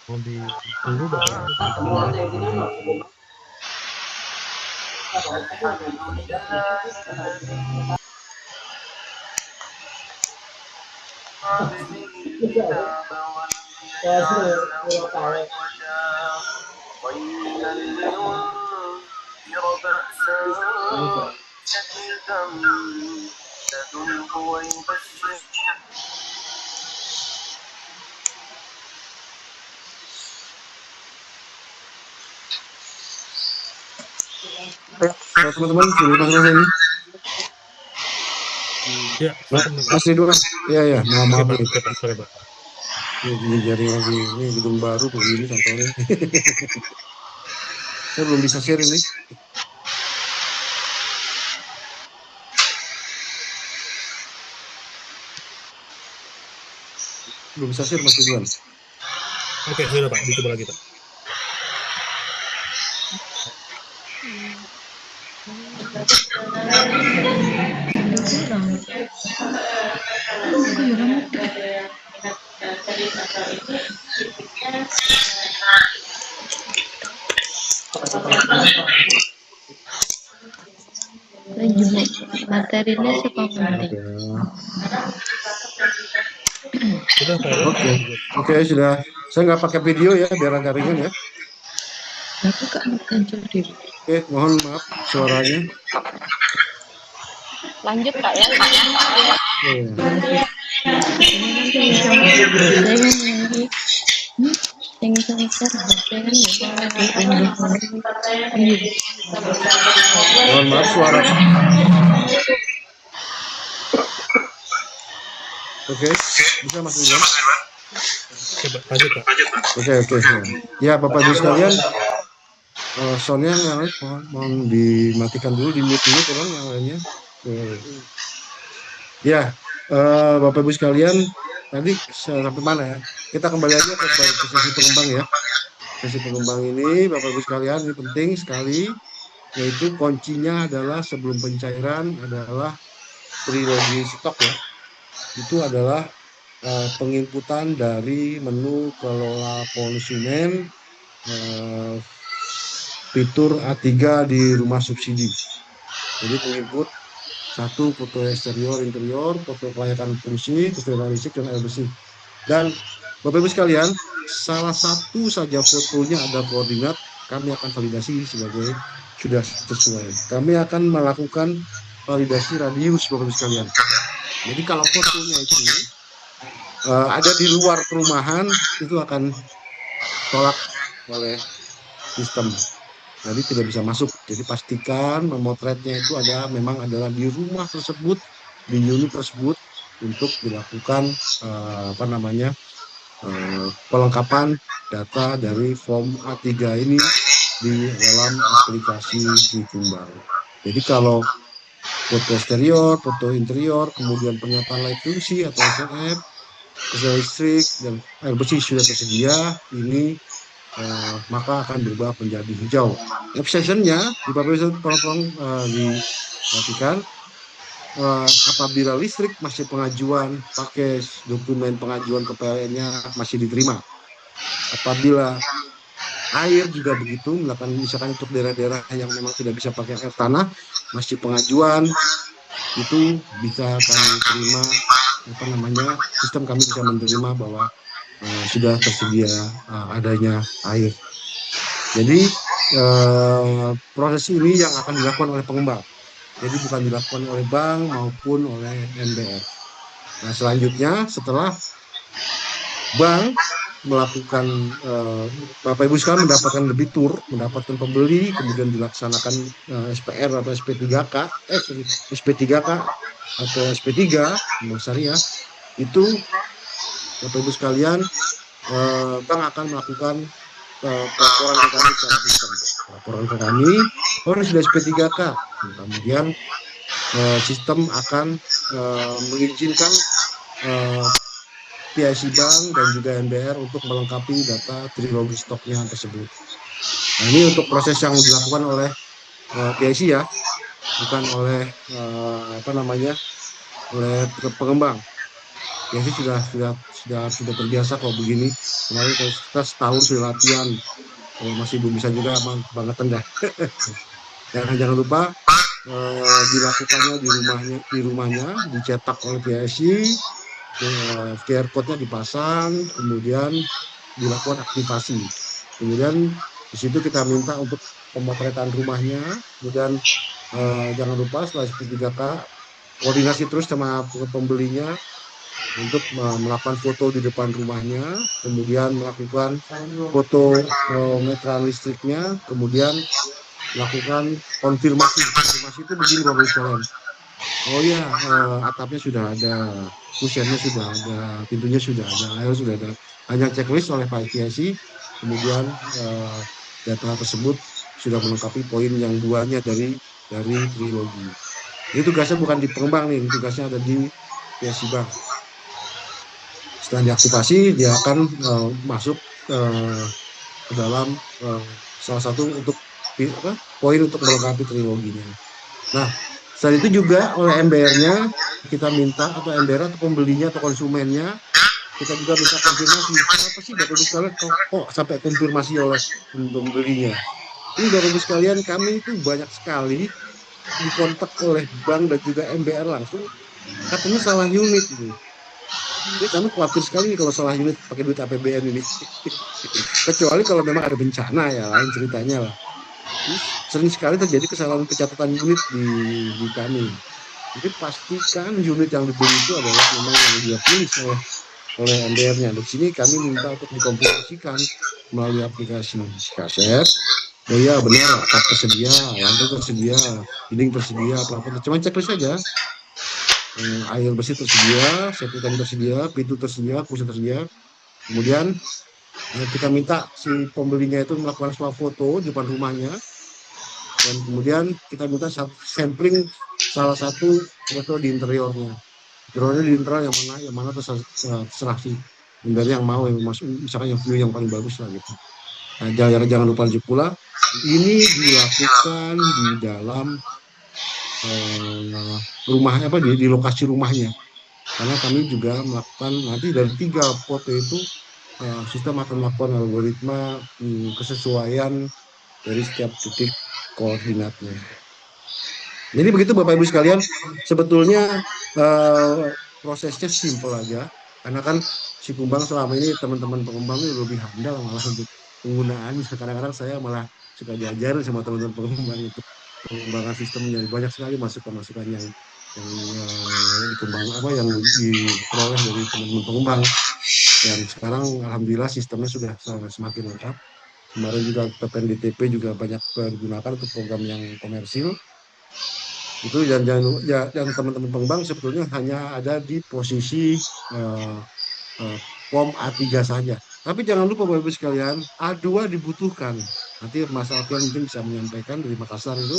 Mau ditunggu Bapak. Teman-teman, sudah pasang ini. Ya, Mas Ridwan. Ya, maaf Pak. nih. Sorry Pak. Ini jaring lagi, ini gedung baru begini kantornya. Saya belum bisa share ini. Belum bisa share Mas Ridwan. Oke, sudah Pak, dicoba lagi Pak. Materinya siapa penting? Sudah Pak. Oke, sudah. Saya nggak pakai video ya, biar agak ringan ya. Aku gak muncul di. Oke, mohon maaf suaranya. Lanjut Kak ya. Mohon maaf suara. Oke, bisa Mas Ridwan? Coba lanjut Pak. Oke. Ya Bapak Ibu sekalian, soundnya yang lain mohon dimatikan dulu, di mute dulu tolong yang lainnya. Ya, Bapak Ibu sekalian, tadi sampai mana ya? Kita kembali aja ke sesi pengembang ya. Sesi pengembang ini, Bapak Ibu sekalian, ini penting sekali, yaitu kuncinya adalah sebelum pencairan adalah trilogi stok ya. Itu adalah penginputan dari menu kelola konsumen fitur A3 di rumah subsidi. Jadi penginput satu, foto eksterior, interior, foto kelayakan fungsi, keseluruhan listrik, dan air bersih. Dan Bapak Ibu sekalian, salah satu saja fotonya ada koordinat, kami akan validasi sebagai sudah sesuai. Kami akan melakukan validasi radius Bapak Ibu sekalian. Jadi kalau fotonya itu ada di luar perumahan, itu akan tolak oleh sistem. Jadi tidak bisa masuk. Jadi pastikan memotretnya itu memang adalah di rumah tersebut, di unit tersebut, untuk dilakukan pelengkapan data dari form A3 ini di dalam aplikasi Trikumbang. Jadi kalau foto eksterior, foto interior, kemudian pernyataan layak fungsi atau SLF, keseluruhan listrik, dan air bersih sudah tersedia, ini maka akan berubah menjadi hijau. Exception-nya, tolong diperhatikan, apabila listrik masih pengajuan pakai dokumen pengajuan ke PLN-nya masih diterima. Apabila air juga begitu, misalkan untuk daerah-daerah yang memang tidak bisa pakai air tanah, masih pengajuan, itu bisa kami terima, sistem kami bisa menerima bahwa sudah tersedia adanya air. Jadi proses ini yang akan dilakukan oleh pengembang. Jadi bukan dilakukan oleh bank maupun oleh MBR. Nah selanjutnya setelah bank melakukan, Bapak Ibu sekalian mendapatkan debitur, mendapatkan pembeli, kemudian dilaksanakan SPR atau SP3K atau SP3 Syariah, itu Bapak Ibu sekalian, bank akan melakukan laporan ke kami secara sistem. Laporan ke kami, sudah SP3K. Kemudian sistem akan mengizinkan PIC Bank dan juga MBR untuk melengkapi data trilogi stoknya tersebut. Nah ini untuk proses yang dilakukan oleh PIC ya, bukan oleh oleh pengembang. PIC sudah terbiasa kalau begini. Kemarin kita setahun sudah latihan. Kalau masih belum bisa juga banget dah. Jangan lupa dilakukannya di rumahnya, dicetak oleh PIC, QR code-nya dipasang, kemudian dilakukan aktivasi. Kemudian di situ kita minta untuk pemotretan rumahnya, kemudian jangan lupa setelah SP3K koordinasi terus sama pembelinya untuk melakukan foto di depan rumahnya, kemudian melakukan foto meteran listriknya, kemudian melakukan konfirmasi. Konfirmasi itu begini Bapak Ibu sekalian. Oh ya, atapnya sudah ada, kusennya sudah ada, pintunya sudah ada, air sudah ada. Hanya checklist oleh Pak ITSI, kemudian data tersebut sudah melengkapi poin yang duanya dari trilogi. Ini tugasnya bukan di pengembang nih, tugasnya ada di PIC Bank. Setelah diaktifasi, dia akan masuk ke dalam salah satu untuk poin untuk melengkapi triloginya. Nah, selain itu juga oleh MBR-nya kita minta, atau MBR atau pembelinya atau konsumennya, kita juga minta konfirmasi. Kenapa sih Bapak Ibu sekalian kok sampai konfirmasi oleh pembelinya? Ini Bapak Ibu sekalian, kami itu banyak sekali dikontak oleh bank dan juga MBR langsung, katanya salah unit gitu. Jadi kami khawatir sekali kalau salah unit pakai duit APBN ini. Kecuali kalau memang ada bencana ya, lain ceritanya lah. Sering sekali terjadi kesalahan pencatatan unit di kami. Jadi pastikan unit yang dibeli itu adalah memang yang dia pilih oleh MBR-nya. Di sini kami minta untuk dikomposisikan melalui aplikasi kaset. Oh iya benar, atap tersedia, lantai tersedia, dinding tersedia, plafon cuma checklist saja. Air bersih tersedia, septic tank tersedia, pintu tersedia, kursi tersedia. Kemudian kita minta si pembelinya itu melakukan swafoto di depan rumahnya, dan kemudian kita minta sampling salah satu foto di interiornya. Interiornya di interior yang mana terserah sih. Sebenarnya yang mau, yang masuk, misalkan yang view yang paling bagus lah gitu. Nah, jangan lupa pula ini dilakukan di dalam rumahnya, di lokasi rumahnya, karena kami juga melakukan nanti dari 3 foto itu sistem akan melakukan algoritma kesesuaian dari setiap titik koordinatnya. Jadi begitu Bapak Ibu sekalian, sebetulnya prosesnya simpel aja, karena kan si Kumbang selama ini teman-teman pengembang itu lebih handal malah untuk penggunaan. Kadang-kadang saya malah suka diajarin sama teman-teman pengembang untuk pengembangan sistemnya. Banyak sekali masukan-masukan yang dikembang yang diperoleh dari teman-teman pengembang. Dan sekarang alhamdulillah sistemnya sudah semakin lengkap. Kemarin juga PPNDTP juga banyak digunakan untuk program yang komersil. Itu dan teman-teman pengembang sebetulnya hanya ada di posisi POM A3 saja. Tapi jangan lupa Bapak Ibu sekalian, A2 dibutuhkan. Nanti Mas Alfian mungkin bisa menyampaikan dari Makassar itu,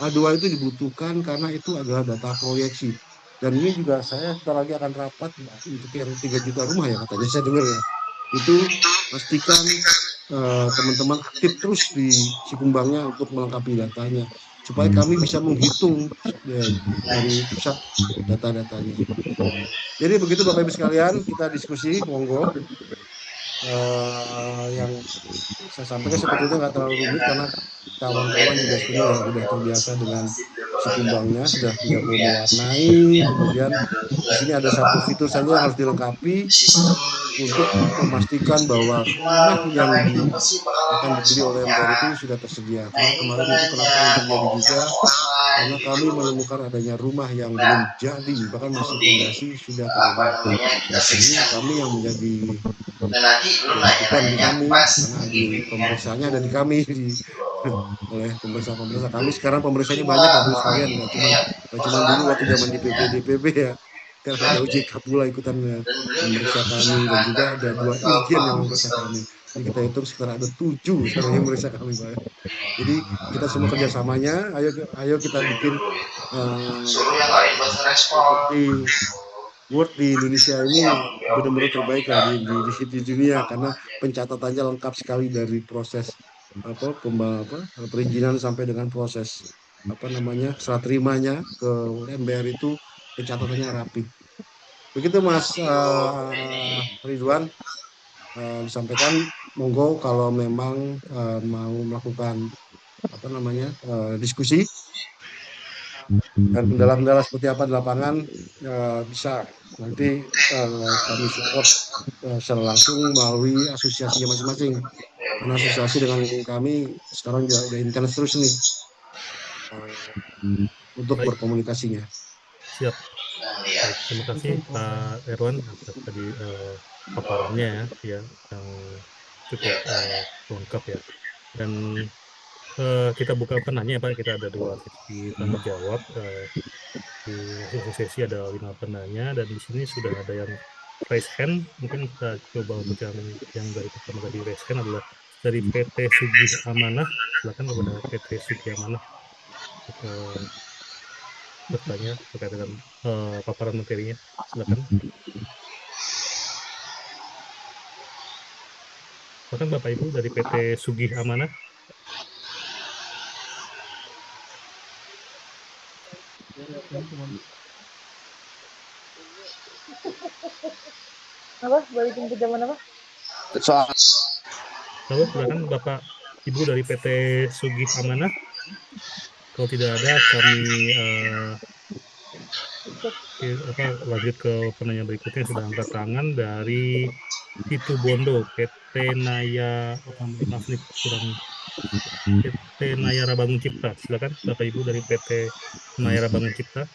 A2 itu dibutuhkan karena itu adalah data proyeksi. Dan ini juga saya sebentar lagi akan rapat untuk yang 3 juta rumah ya katanya, saya dengar ya. Itu pastikan teman-teman aktif terus di Sikumbangnya untuk melengkapi datanya, supaya kami bisa menghitung dari pusat data-datanya. Jadi begitu Bapak Ibu sekalian, kita diskusi, monggo. Yang saya sampaikan sebetulnya nggak terlalu rumit karena kawan-kawan juga sebenarnya sudah terbiasa dengan Sikumbangnya, sudah mewarnai. Kemudian di sini ada satu fitur saja yang harus dilengkapi untuk memastikan bahwa rumah yang akan dibeli oleh MBR itu sudah tersedia. Karena kemarin itu kenapa yang terjadi juga, karena kami menemukan adanya rumah yang belum jadi, bahkan masih fondasi sudah terlibat. Ini kami yang menjadi bukan di kami, karena di pemeriksaannya ada di kami, oleh pemeriksa kami. Sekarang pemeriksaannya banyak Bapak sekalian, nggak cuma dulu waktu zaman di PPDPB ya. Sekarang ada OJK pula ikutan memeriksa kami, dan juga ada 2 irjen yang memeriksa kami. Jadi kita hitung sekitar ada 7 sekarang yang memeriksa kami, Pak. Jadi kita semua kerjasamanya, ayo kita bikin seperti Word di Indonesia ini benar-benar terbaik lah di dunia, karena pencatatannya lengkap sekali dari proses perizinan sampai dengan proses serah terimanya ke MBR itu pencatatannya rapi. Begitu Mas Ridwan, disampaikan, monggo kalau memang mau melakukan diskusi dan kendala-kendala seperti apa di lapangan, bisa nanti kami support secara langsung melalui asosiasinya masing-masing, karena asosiasi dengan kami sekarang juga udah intens terus nih untuk berkomunikasinya. Siap. Baik, terima kasih Pak Erwan atas tadi paparannya ya yang cukup lengkap ya. Dan kita buka penanya Pak, kita ada 2 sesi tanya jawab. Di sesi ada 5 penanya, dan di sini sudah ada yang raise hand. Mungkin kita coba untuk yang dari pertama tadi raise hand adalah dari PT Sugih Amanah. Silakan kepada PT Sugih Amanah bertanya terkait dengan paparan materinya. Silakan. Silakan Bapak Ibu dari PT Sugih Amanah. Apa? Balikin ke zaman apa? Lalu silakan Bapak Ibu dari PT Sugih Amanah. Kalau tidak ada, kami lanjut ke penanya berikutnya. Sudah angkat tangan dari Situ Bondo, PT Naya, maaf nih kurang, PT Nayara Bangun Cipta. Silakan Bapak Ibu dari PT Nayara Bangun Cipta.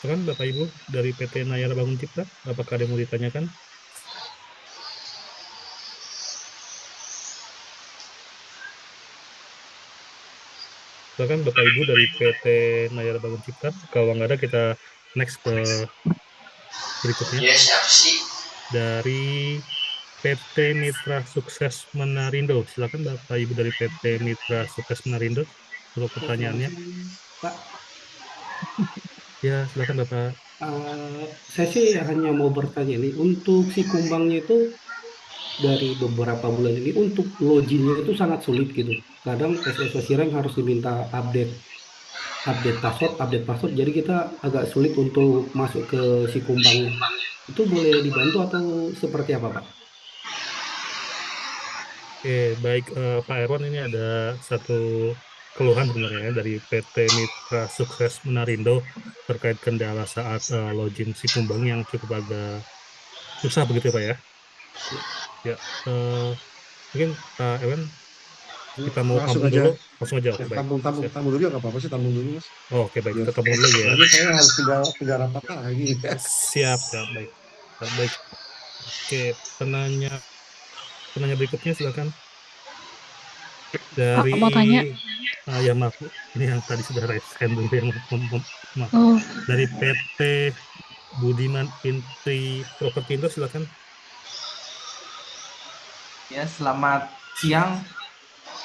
Silakan Bapak Ibu dari PT Nayara Bangun Cipta, apakah ada yang mau ditanyakan? Silakan Bapak Ibu dari PT Nayara Bangun Cipta. Kalau nggak ada kita next ke berikutnya. Dari PT Mitra Sukses Menarindo. Silakan Bapak Ibu dari PT Mitra Sukses Menarindo untuk pertanyaannya. Pak, Ya, silakan Bapak. saya sih hanya mau bertanya nih, untuk si kumbangnya itu dari beberapa bulan ini untuk loginnya itu sangat sulit gitu. Kadang SS Rank harus diminta update password, jadi kita agak sulit untuk masuk ke si kumbangnya. Itu boleh dibantu atau seperti apa, Pak? Oke, baik Pak Erwan, ini ada satu keluhan sebenarnya dari PT Mitra Sukses Menarindo terkait kendala saat login si kumbang yang cukup agak susah begitu Pak ya. Ya, mungkin Pak Erwan kita mau Langsung tampung aja. dulu, langsung aja. Ya, Baik. tampung dulu ya, nggak apa-apa sih, tampung dulu Mas. Oh, oke, baik, Biar, kita tampung dulu ya. soalnya saya harus tinggal rapat lagi. Siap, baik. Baik. Oke, penanya berikutnya silakan. Dari mau tanya. ya maaf Bu, ini yang tadi sudah raise hand dulu yang maaf. Oh. Dari PT Budiman Intri Propertindo silakan. Ya, selamat siang,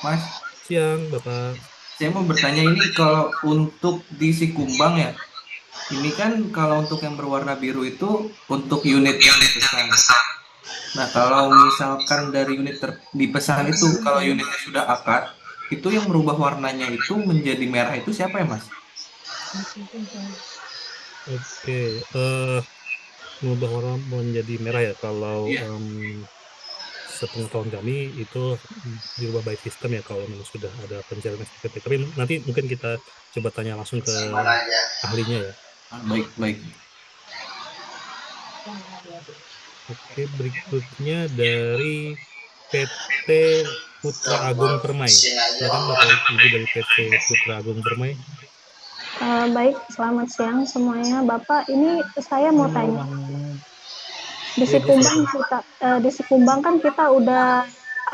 Mas. Siang, Bapak. Saya mau bertanya ini kalau untuk di si kumbang ya, ini kan kalau untuk yang berwarna biru itu untuk unit yang dipesan. Nah, kalau misalkan dari unit dipesan itu, kalau unitnya sudah akad, itu yang merubah warnanya itu menjadi merah itu siapa ya, Mas? Oke, merubah warna menjadi merah ya kalau sepengetahuan kami itu dirubah by system ya kalau memang sudah ada pencairan SPP. Tapi nanti mungkin kita coba tanya langsung ke ahlinya ya. Baik. Oke, berikutnya dari PT Putra Agung Permai. Silakan Bapak Ibu dari PT Putra Agung Permai. Baik, selamat siang semuanya. Bapak, ini saya mau tanya. Di Sikumbang kan kita udah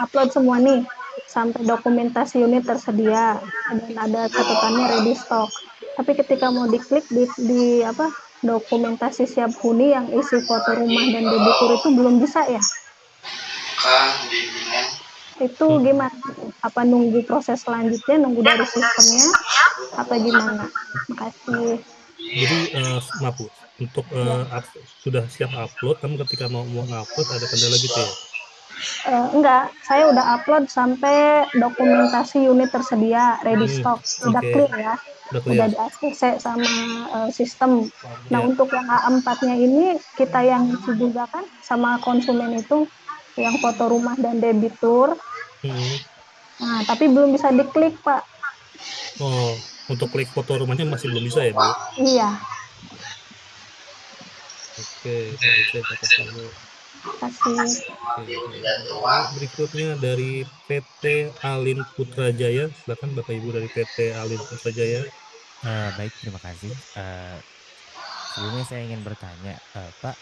upload semua nih sampai dokumentasi unit tersedia dan ada catatannya ready stock. Tapi ketika mau diklik di apa dokumentasi siap huni yang isi foto rumah dan debitur itu belum bisa ya? Itu gimana? Apa nunggu proses selanjutnya, nunggu dari sistemnya, apa gimana? Makasih. Jadi maaf Bu, untuk sudah siap upload, kamu ketika mau upload ada kendala gitu ya? Enggak, saya udah upload sampai dokumentasi unit tersedia, ready stock, udah clear ya, udah di ACC sama sistem. Nah untuk yang A4-nya ini kita yang isi juga kan sama konsumen itu yang foto rumah dan debitur. Nah tapi belum bisa diklik Pak. Oh, untuk klik foto rumahnya masih belum bisa ya Bu? Iya. Oke, saya catat dulu. Kasih. Berikutnya dari PT Alin Putra Jaya, silakan Bapak Ibu dari PT Alin Putra Jaya. Baik, terima kasih. Sebelumnya saya ingin bertanya, Pak,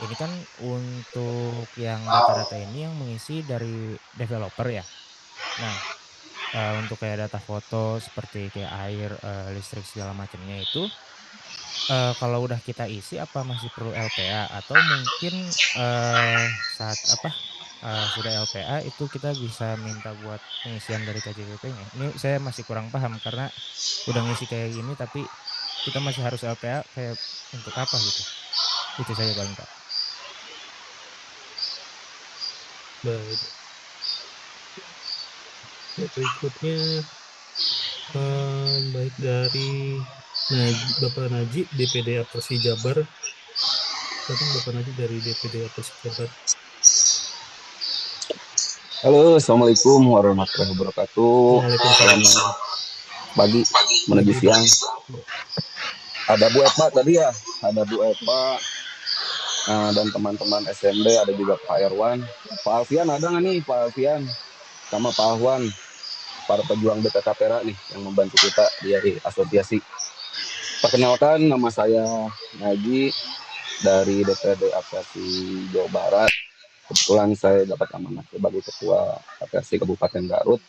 ini kan untuk yang data-data ini yang mengisi dari developer ya. Nah, untuk kayak data foto seperti kayak air, listrik segala macamnya itu, kalau udah kita isi apa masih perlu LPA atau mungkin saat sudah LPA itu kita bisa minta buat pengisian dari KJPP-nya. Ini saya masih kurang paham karena udah ngisi kayak gini tapi kita masih harus LPA kayak untuk apa gitu. Itu saja paling Pak. Baik. Berikutnya baik dari Bapak Najib DPD Apersi Jabar. Silakan Bapak Najib dari DPD Apersi Jabar. Halo, assalamualaikum warahmatullahi wabarakatuh. Selamat pagi menuju siang. Ada Bu Epa tadi ya, ada Bu Epa dan teman-teman SMB, ada juga Pak Erwan. Pak Alfian ada nggak nih Pak Alfian sama Pak Ahwan, para pejuang BK Tapera nih yang membantu kita di asosiasi. Perkenalkan, nama saya Ngaji dari DPRD Aviasi Jawa Barat. Kebetulan saya dapat amanah sebagai Ketua Aviasi Kabupaten Garut.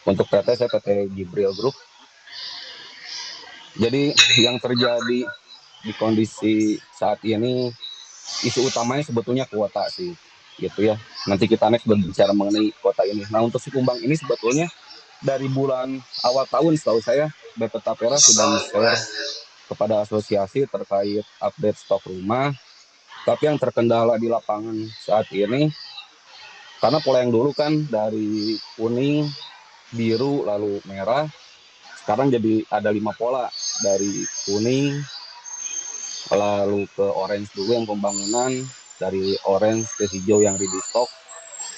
Untuk PT, saya PT Gibril Group. Jadi yang terjadi di kondisi saat ini, isu utamanya sebetulnya kuota sih, gitu ya. Nanti kita next berbicara mengenai kuota ini. Nah, untuk si Kumbang ini sebetulnya dari bulan awal tahun setahu saya BP Tapera sudah share kepada asosiasi terkait update stok rumah. Tapi yang terkendala di lapangan saat ini, karena pola yang dulu kan dari kuning, biru, lalu merah, sekarang jadi ada 5 pola, dari kuning, lalu ke orange dulu yang pembangunan, dari orange ke hijau yang ready stock,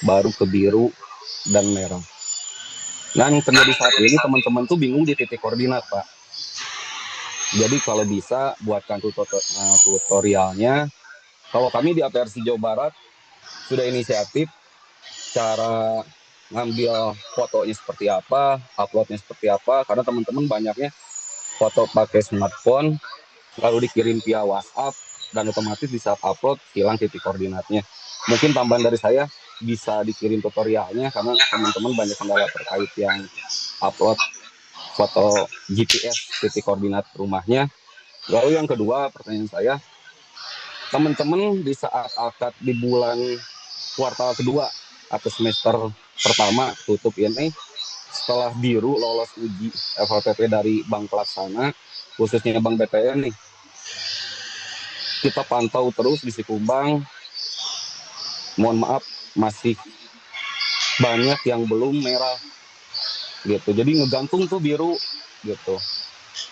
baru ke biru dan merah. Nah, yang terjadi saat ini teman-teman tuh bingung di titik koordinat, Pak. Jadi kalau bisa buatkan tutorialnya. Kalau kami di APRC Jawa Barat sudah inisiatif cara ngambil fotonya seperti apa, uploadnya seperti apa, karena teman-teman banyaknya foto pakai smartphone, lalu dikirim via WhatsApp, dan otomatis di saat upload hilang titik koordinatnya. Mungkin tambahan dari saya bisa dikirim tutorialnya, karena teman-teman banyak kendala terkait yang upload foto GPS titik koordinat rumahnya. Lalu yang kedua, pertanyaan saya, teman-teman di saat akad di bulan kuartal kedua atau semester pertama tutup ini, setelah biru lolos uji FLPP dari Bank Pelaksana, khususnya Bank BTN nih, kita pantau terus di Sikumbang. Mohon maaf, masih banyak yang belum merah gitu. Jadi ngegantung tuh biru gitu.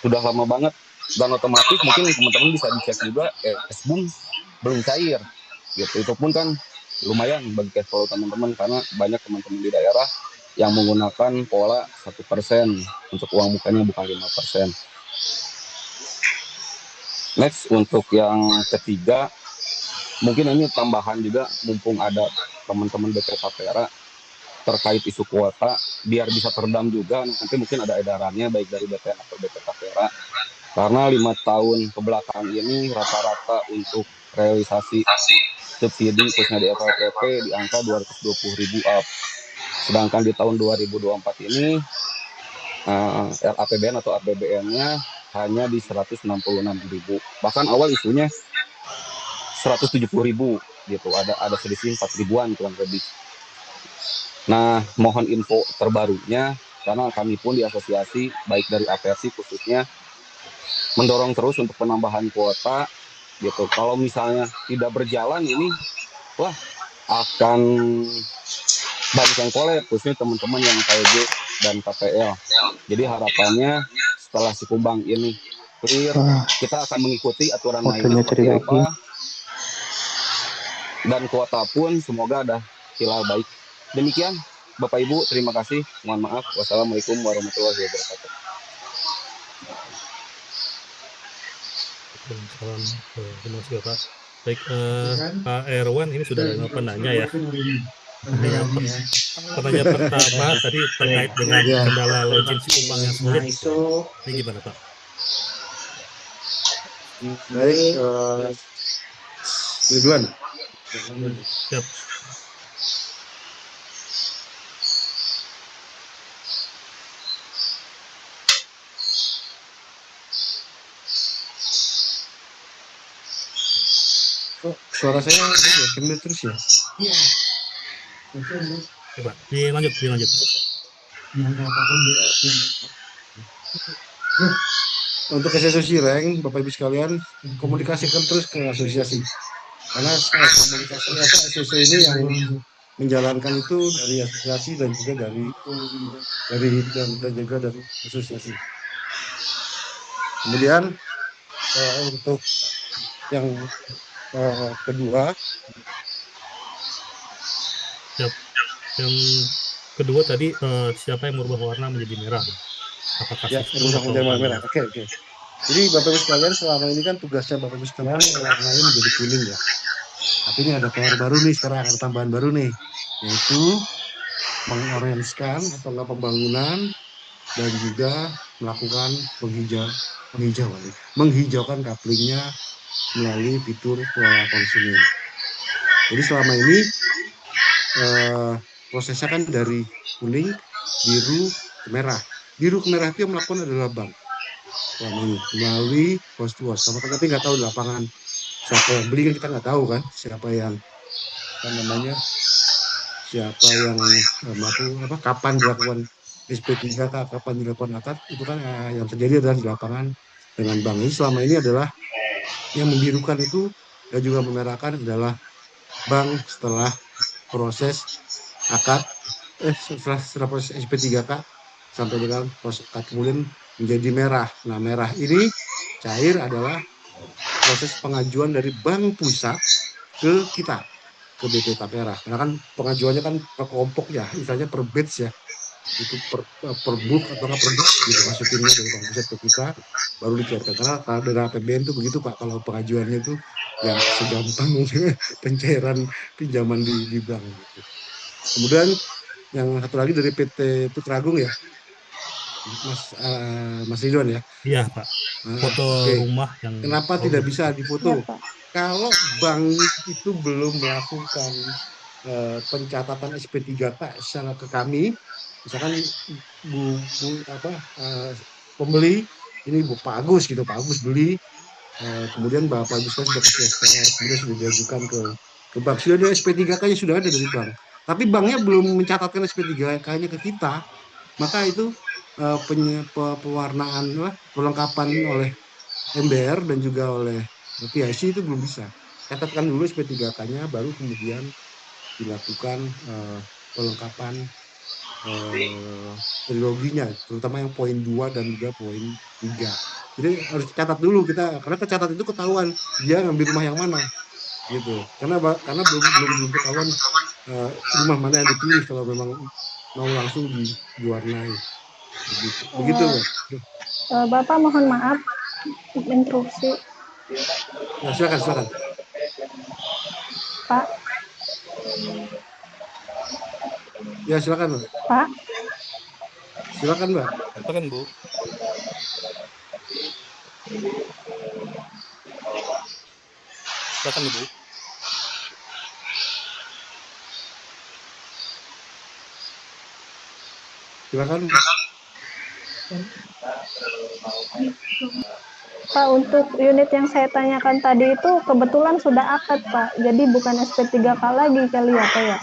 Sudah lama banget, dan otomatis mungkin teman-teman bisa dicek juga SBUM belum cair gitu. Itu pun kan lumayan bagi cash flow teman-teman, karena banyak teman-teman di daerah yang menggunakan pola 1%, untuk uang mukanya bukan 5%. Next, untuk yang ketiga, mungkin ini tambahan juga, mumpung ada teman-teman BP Tapera terkait isu kuota, biar bisa teredam juga, nanti mungkin ada edarannya baik dari BPN atau BP Tapera. Karena 5 tahun kebelakang ini rata-rata untuk realisasi subsidi khususnya di FLPP di angka 220.000 up. Sedangkan di tahun 2024 ini RAPBN atau APBN-nya hanya di 166.000. Bahkan awal isunya 170.000 gitu. Ada selisih 4 ribuan kurang lebih. Nah, mohon info terbarunya, karena kami pun di asosiasi baik dari APRC khususnya mendorong terus untuk penambahan kuota gitu. Kalau misalnya tidak berjalan ini, wah, akan banyak yang kolab, khususnya teman-teman yang KG dan KPL. Jadi harapannya setelah si Kumbang ini clear, kita akan mengikuti aturan mainnya seperti apa, dan kuota pun semoga ada hilal baik. Demikian Bapak Ibu, terima kasih. Mohon maaf. Wassalamualaikum warahmatullahi wabarakatuh. Salam, terima kasih Bapak. Baik, Pak Erwan ini sudah ada penanya ya. Pertanyaan pertama tadi terkait dengan kendala login Sikumbang yang sulit. Ini gimana Pak? Baik, Ridwan. Siap. Kok suara saya kena terus ya? Iya. Coba dilanjut. Untuk asosiasi rank, Bapak Ibu sekalian, komunikasikan terus ke asosiasi. Karena komunikasinya asosiasi ini yang menjalankan itu dari asosiasi dan juga dari asosiasi. Kemudian untuk yang kedua, yang kedua tadi siapa yang merubah warna menjadi merah? Apakah ya, merubah menjadi merah? Oke. Jadi Bapak Ibu sekalian, selama ini kan tugasnya Bapak Ibu sekalian warnanya menjadi kuning ya. Tapi ini ada PR baru nih, sekarang ada tambahan baru nih, yaitu mengorangekan atau pembangunan dan juga melakukan penghijauan menghijaukan kaplingnya melalui fitur kelola konsumen. Jadi selama ini prosesnya kan dari kuning, biru ke merah. Biru ke merah itu yang melakukan adalah bank selama ini melalui host to host. Sama tapi nggak tahu di lapangan siapa yang beli, kan kita nggak tahu kan siapa yang melakukan kapan dilakukan SP3K, kapan dilakukan akad, itu kan yang terjadi adalah di lapangan dengan bank. Ini selama ini adalah yang membirukan itu dan juga memerahkan adalah bank setelah proses akad setelah proses SP3K sampai dengan proses akad kemudian menjadi merah. Nah, merah ini cair adalah proses pengajuan dari bank pusat ke kita, ke BP Tapera. Karena kan pengajuannya kan per kelompok ya, misalnya per batch ya, itu per book atau per batch gitu, masukinnya dari bank pusat ke kita baru dicairkan. Karena dari APBN itu begitu Pak, kalau pengajuannya itu nggak segampang pencairan pinjaman di bank gitu. Kemudian yang satu lagi dari PT Putragung ya, Mas Ridwan ya. Iya Pak. Foto rumah yang kenapa tidak bisa difoto? Kalau bank itu belum melakukan pencatatan SP3K secara ke kami, misalkan pembeli ini Pak Agus gitu, Pak Agus beli, kemudian Bapak Agus sudah kasih SPR, kemudian sudah diajukan ke bank, sudah ada SP3K-nya sudah ada dari bank, tapi banknya belum mencatatkan SP3K-nya ke kita, maka itu pewarnaan perlengkapan oleh MBR dan juga oleh PIC itu belum bisa. Catatkan dulu SP3K-nya, baru kemudian dilakukan pelengkapan triloginya, terutama yang poin 2 dan juga poin 3. Jadi harus catat dulu kita, karena tercatat itu ketahuan dia ngambil rumah yang mana, gitu. Karena belum ketahuan rumah mana yang dipilih kalau memang mau langsung diwarnai. Begitu. Bapak mohon maaf, interupsi. Ya, silakan. Pak. Ya, silakan, Mbak. Pak. Silakan, Mbak. Silakan, Bu. Silakan, Ibu. Silakan. Pak, untuk unit yang saya tanyakan tadi itu kebetulan sudah akad, Pak. Jadi bukan SP3K lagi kali ya, Pak ya?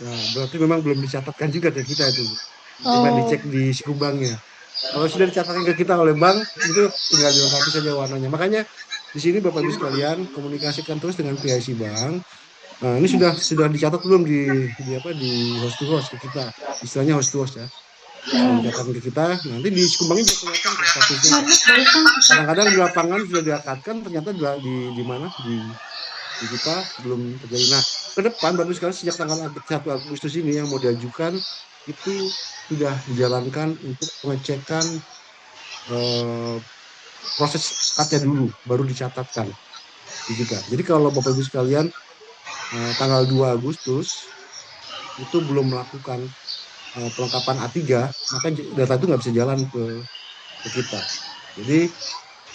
Nah, berarti memang belum dicatatkan juga ke kita itu. Coba dicek di Sikubangnya. Kalau sudah dicatatkan ke kita oleh bank, itu tinggal dilengkapi saja warnanya. Makanya di sini Bapak Ibu sekalian komunikasikan terus dengan PIC Bank. Nah, ini sudah dicatat belum di host to host ke kita, istilahnya host to host ya. Dicatatkan ke kita, nanti di Sikubangnya juga kelihatan statusnya. Kadang-kadang di lapangan sudah diakadkan, ternyata di mana di kita belum terjadi. Nah, ke depan Bapak sekali sejak tanggal 1 Agustus ini yang mau diajukan itu sudah dijalankan untuk pengecekan proses akadnya dulu, baru dicatatkan di kita. Jadi kalau Bapak Ibu sekalian tanggal 2 Agustus itu belum melakukan pelengkapan A3, maka data itu nggak bisa jalan ke kita. Jadi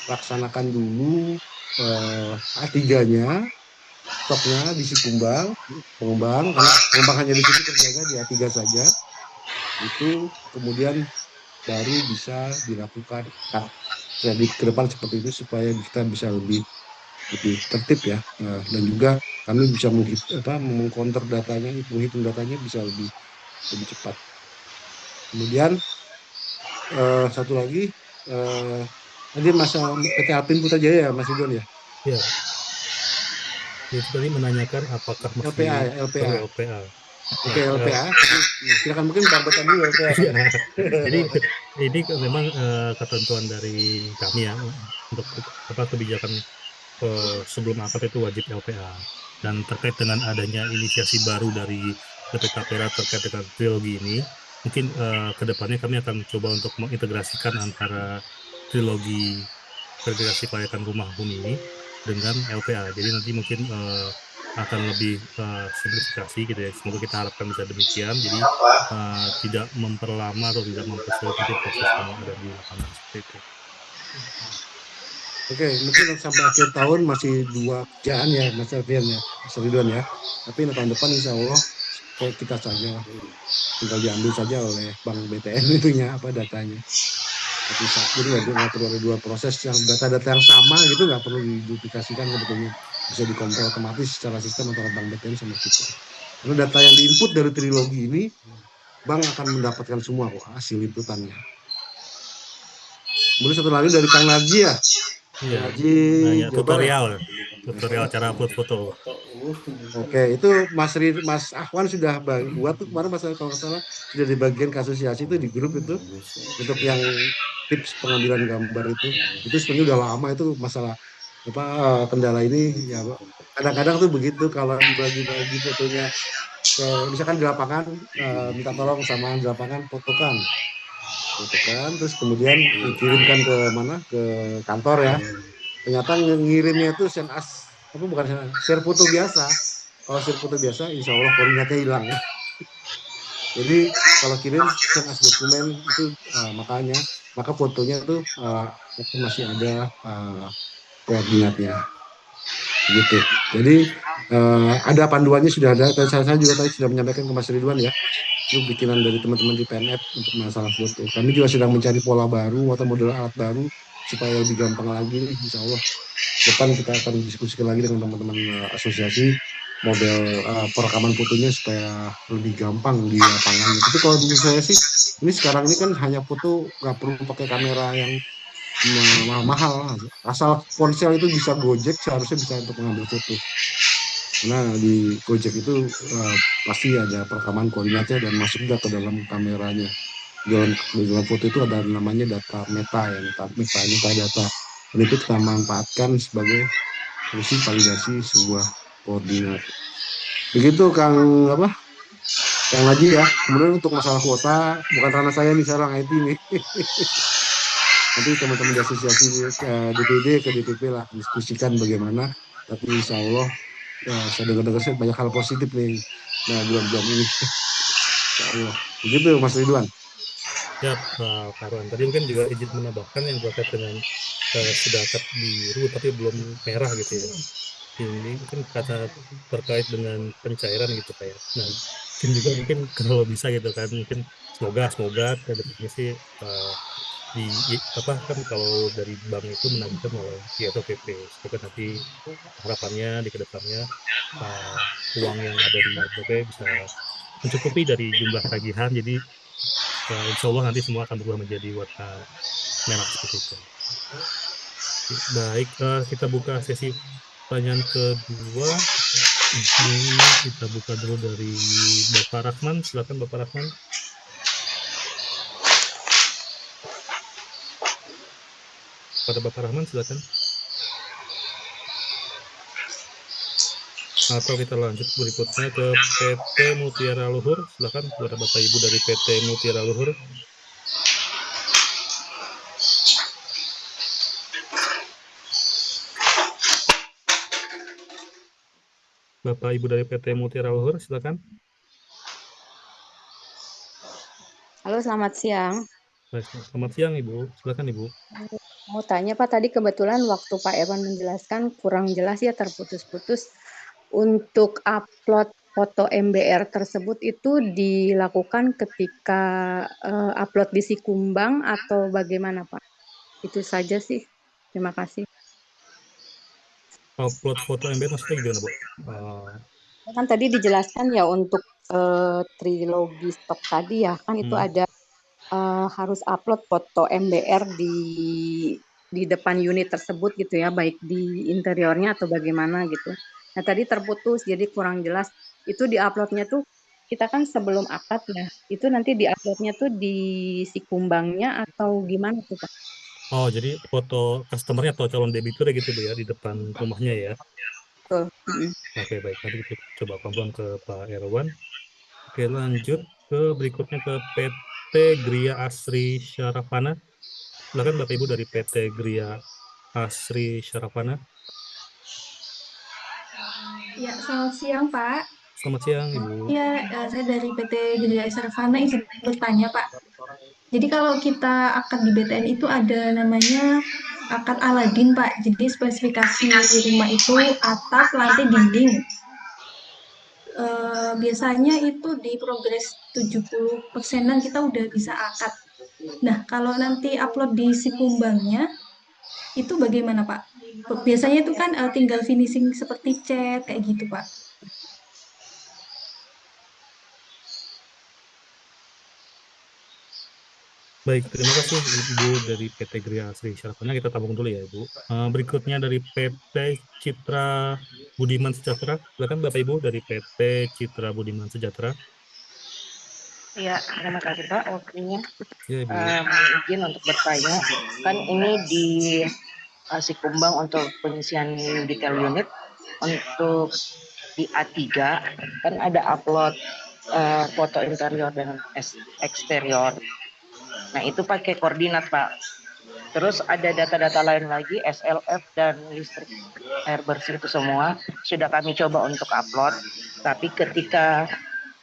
laksanakan dulu A3-nya, stoknya di Sikumbang, pengembang, karena pengembang hanya di situ terjaga di A3 saja, itu kemudian baru bisa dilakukan kredit ke depan seperti itu supaya kita bisa lebih tertib ya, dan juga kami bisa mengcounter datanya, menghitung datanya bisa lebih cepat. Kemudian satu lagi tadi masa PT Alpin Putrajaya ya Mas Ridwan ya? Iya. Itu tadi menanyakan apakah masih LPA. Oke, Nah, LPA. Silakan mungkin bangkitan dulu LPA. Jadi ini memang ketentuan dari kami ya untuk kebijakan sebelum akad itu wajib LPA, dan terkait dengan adanya inisiasi baru dari BP Tapera terkait dengan trilogi ini, mungkin kedepannya kami akan coba untuk mengintegrasikan antara trilogi verifikasi kelayakan rumah huni ini dengan LPA. Jadi nanti mungkin akan lebih simplifikasi gitu ya. Semoga kita harapkan bisa demikian. Jadi tidak memperlama atau tidak mempersulit proses yang ada di lapangan seperti itu. Oke, mungkin sampai akhir tahun masih 2 kerjaan ya, Mas Alfian ya, Mas Ridwan ya. Tapi tahun depan insya Allah kayak kita saja tinggal diambil saja oleh Bank BTN itunya apa datanya. Tapi jadi nggak perlu ada dua proses yang data-data yang sama gitu, nggak perlu diduplikasikan sebetulnya, bisa dikompil otomatis secara sistem antara Bank BTN sama kita. Karena data yang diinput dari trilogi ini, bank akan mendapatkan semua kok hasil inputannya. Kemudian satu lagi dari Kang Narji ya. Iya, Narji nanya Jabar ya. tutorial cara upload foto. Oke, itu Mas Ahwan sudah buat tuh kemarin masalah kalau nggak salah sudah di bagian asosiasi itu di grup itu untuk yang tips pengambilan gambar itu sebenarnya udah lama itu masalah apa kendala ini ya kadang-kadang tuh begitu kalau dibagi-bagi fotonya misalkan di lapangan minta tolong sama di lapangan fotokan terus kemudian dikirimkan ke mana ke kantor ya ternyata ngirimnya itu apa bukan share foto biasa kalau share foto biasa insya Allah koordinatnya hilang jadi kalau kirim send as dokumen itu maka fotonya itu masih ada koordinatnya gitu jadi ada panduannya sudah ada dan saya juga tadi sudah menyampaikan ke Mas Ridwan ya itu bikinan dari teman-teman di PNF untuk masalah foto kami juga sedang mencari pola baru atau model alat baru supaya lebih gampang lagi nih insya Allah depan kita akan diskusikan lagi dengan teman-teman asosiasi model perekaman fotonya supaya lebih gampang di lapangan. Tapi kalau menurut saya sih, ini sekarang ini kan hanya foto nggak perlu pakai kamera yang mahal. Asal ponsel itu bisa Gojek, seharusnya bisa untuk mengambil foto. Nah di Gojek itu pasti ada perekaman koordinatnya dan masuk data dalam kameranya. Dalam foto itu ada namanya data meta ya, meta data. Dan itu kita manfaatkan sebagai fungsi validasi sebuah koordinat. Begitu Kang apa? Kang Haji ya. Kemudian untuk masalah kuota bukan ranah saya nih sekarang IT nih. Nanti teman-teman di asosiasi DPD ke DPP lah diskusikan bagaimana. Tapi insya Allah saya dengar-dengar banyak hal positif nih. Nah bulan-bulan ini. Insya Allah. Begitu Mas Ridwan. Ya, Pak Arwan. Tadi mungkin juga izin menambahkan yang berkait dengan sudah cut biru tapi belum merah gitu ya. Ini mungkin kata terkait dengan pencairan gitu kayak. Nah, mungkin kalau bisa gitu kan, mungkin semoga ke depannya sih apa kan kalau dari bank itu menagihkan oleh YPP. Semoga nanti harapannya di kedepannya uang yang ada di YPP bisa mencukupi dari jumlah tagihan. Jadi insya Allah nanti semua akan berubah menjadi warna merah seperti itu. Baik, kita buka sesi pertanyaan kedua. Ini kita buka dulu dari Bapak Rahman. Silakan Bapak Rahman. Pada Bapak Rahman, silakan. Atau kita lanjut berikutnya ke PT Mutiara Luhur. Silakan kepada Bapak Ibu dari PT Mutiara Luhur. Bapak Ibu dari PT Mutiara Luhur, silakan. Halo, selamat siang. Selamat siang Ibu, silakan Ibu. Mau tanya Pak, tadi kebetulan waktu Pak Erwan menjelaskan kurang jelas ya, terputus-putus. Untuk upload foto MBR tersebut itu dilakukan ketika upload di Sikumbang atau bagaimana Pak? Itu saja sih, terima kasih. Upload foto MBR maksudnya gimana Bu? Kan tadi dijelaskan ya untuk trilogi stok tadi ya, kan itu ada harus upload foto MBR di depan unit tersebut gitu ya, baik di interiornya atau bagaimana gitu. Nah tadi terputus jadi kurang jelas. Itu diuploadnya tuh kita kan sebelum akad ya, itu nanti diuploadnya tuh di Sikumbangnya atau gimana tuh Pak? Oh jadi foto customernya atau calon debitur gitu Bu ya di depan rumahnya ya? Betul. Oke baik, nanti kita coba konfirm ke Pak Erwan. Oke lanjut ke berikutnya ke PT Gria Asri Syarafana. Silakan Bapak Ibu dari PT Gria Asri Syarafana. Ya, selamat siang Pak. Selamat siang Ibu. Iya, saya dari PT Gria Syarafana izin bertanya Pak. Jadi kalau kita akad di BTN itu ada namanya akad Aladin, Pak. Jadi spesifikasi rumah itu atap, lantai, dinding. Biasanya itu di progres 70%-an kita udah bisa akad. Nah, kalau nanti upload di si kumbangnya, itu bagaimana, Pak? Biasanya itu kan tinggal finishing seperti cat, kayak gitu, Pak. Baik, terima kasih Ibu dari PT Gria Asri Syarafana. Kita tabung dulu ya Ibu. Berikutnya dari PT Citra Budiman Sejahtera. Silakan Bapak Ibu dari PT Citra Budiman Sejahtera. Ya, terima kasih Pak waktunya. Ya, Ibu. Mohon izin untuk bertanya. Kan ini di si kumbang untuk pengisian detail unit untuk di A3 kan ada upload foto interior dan eksterior. Nah, itu pakai koordinat, Pak. Terus ada data-data lain lagi, SLF dan listrik air bersih itu semua sudah kami coba untuk upload. Tapi ketika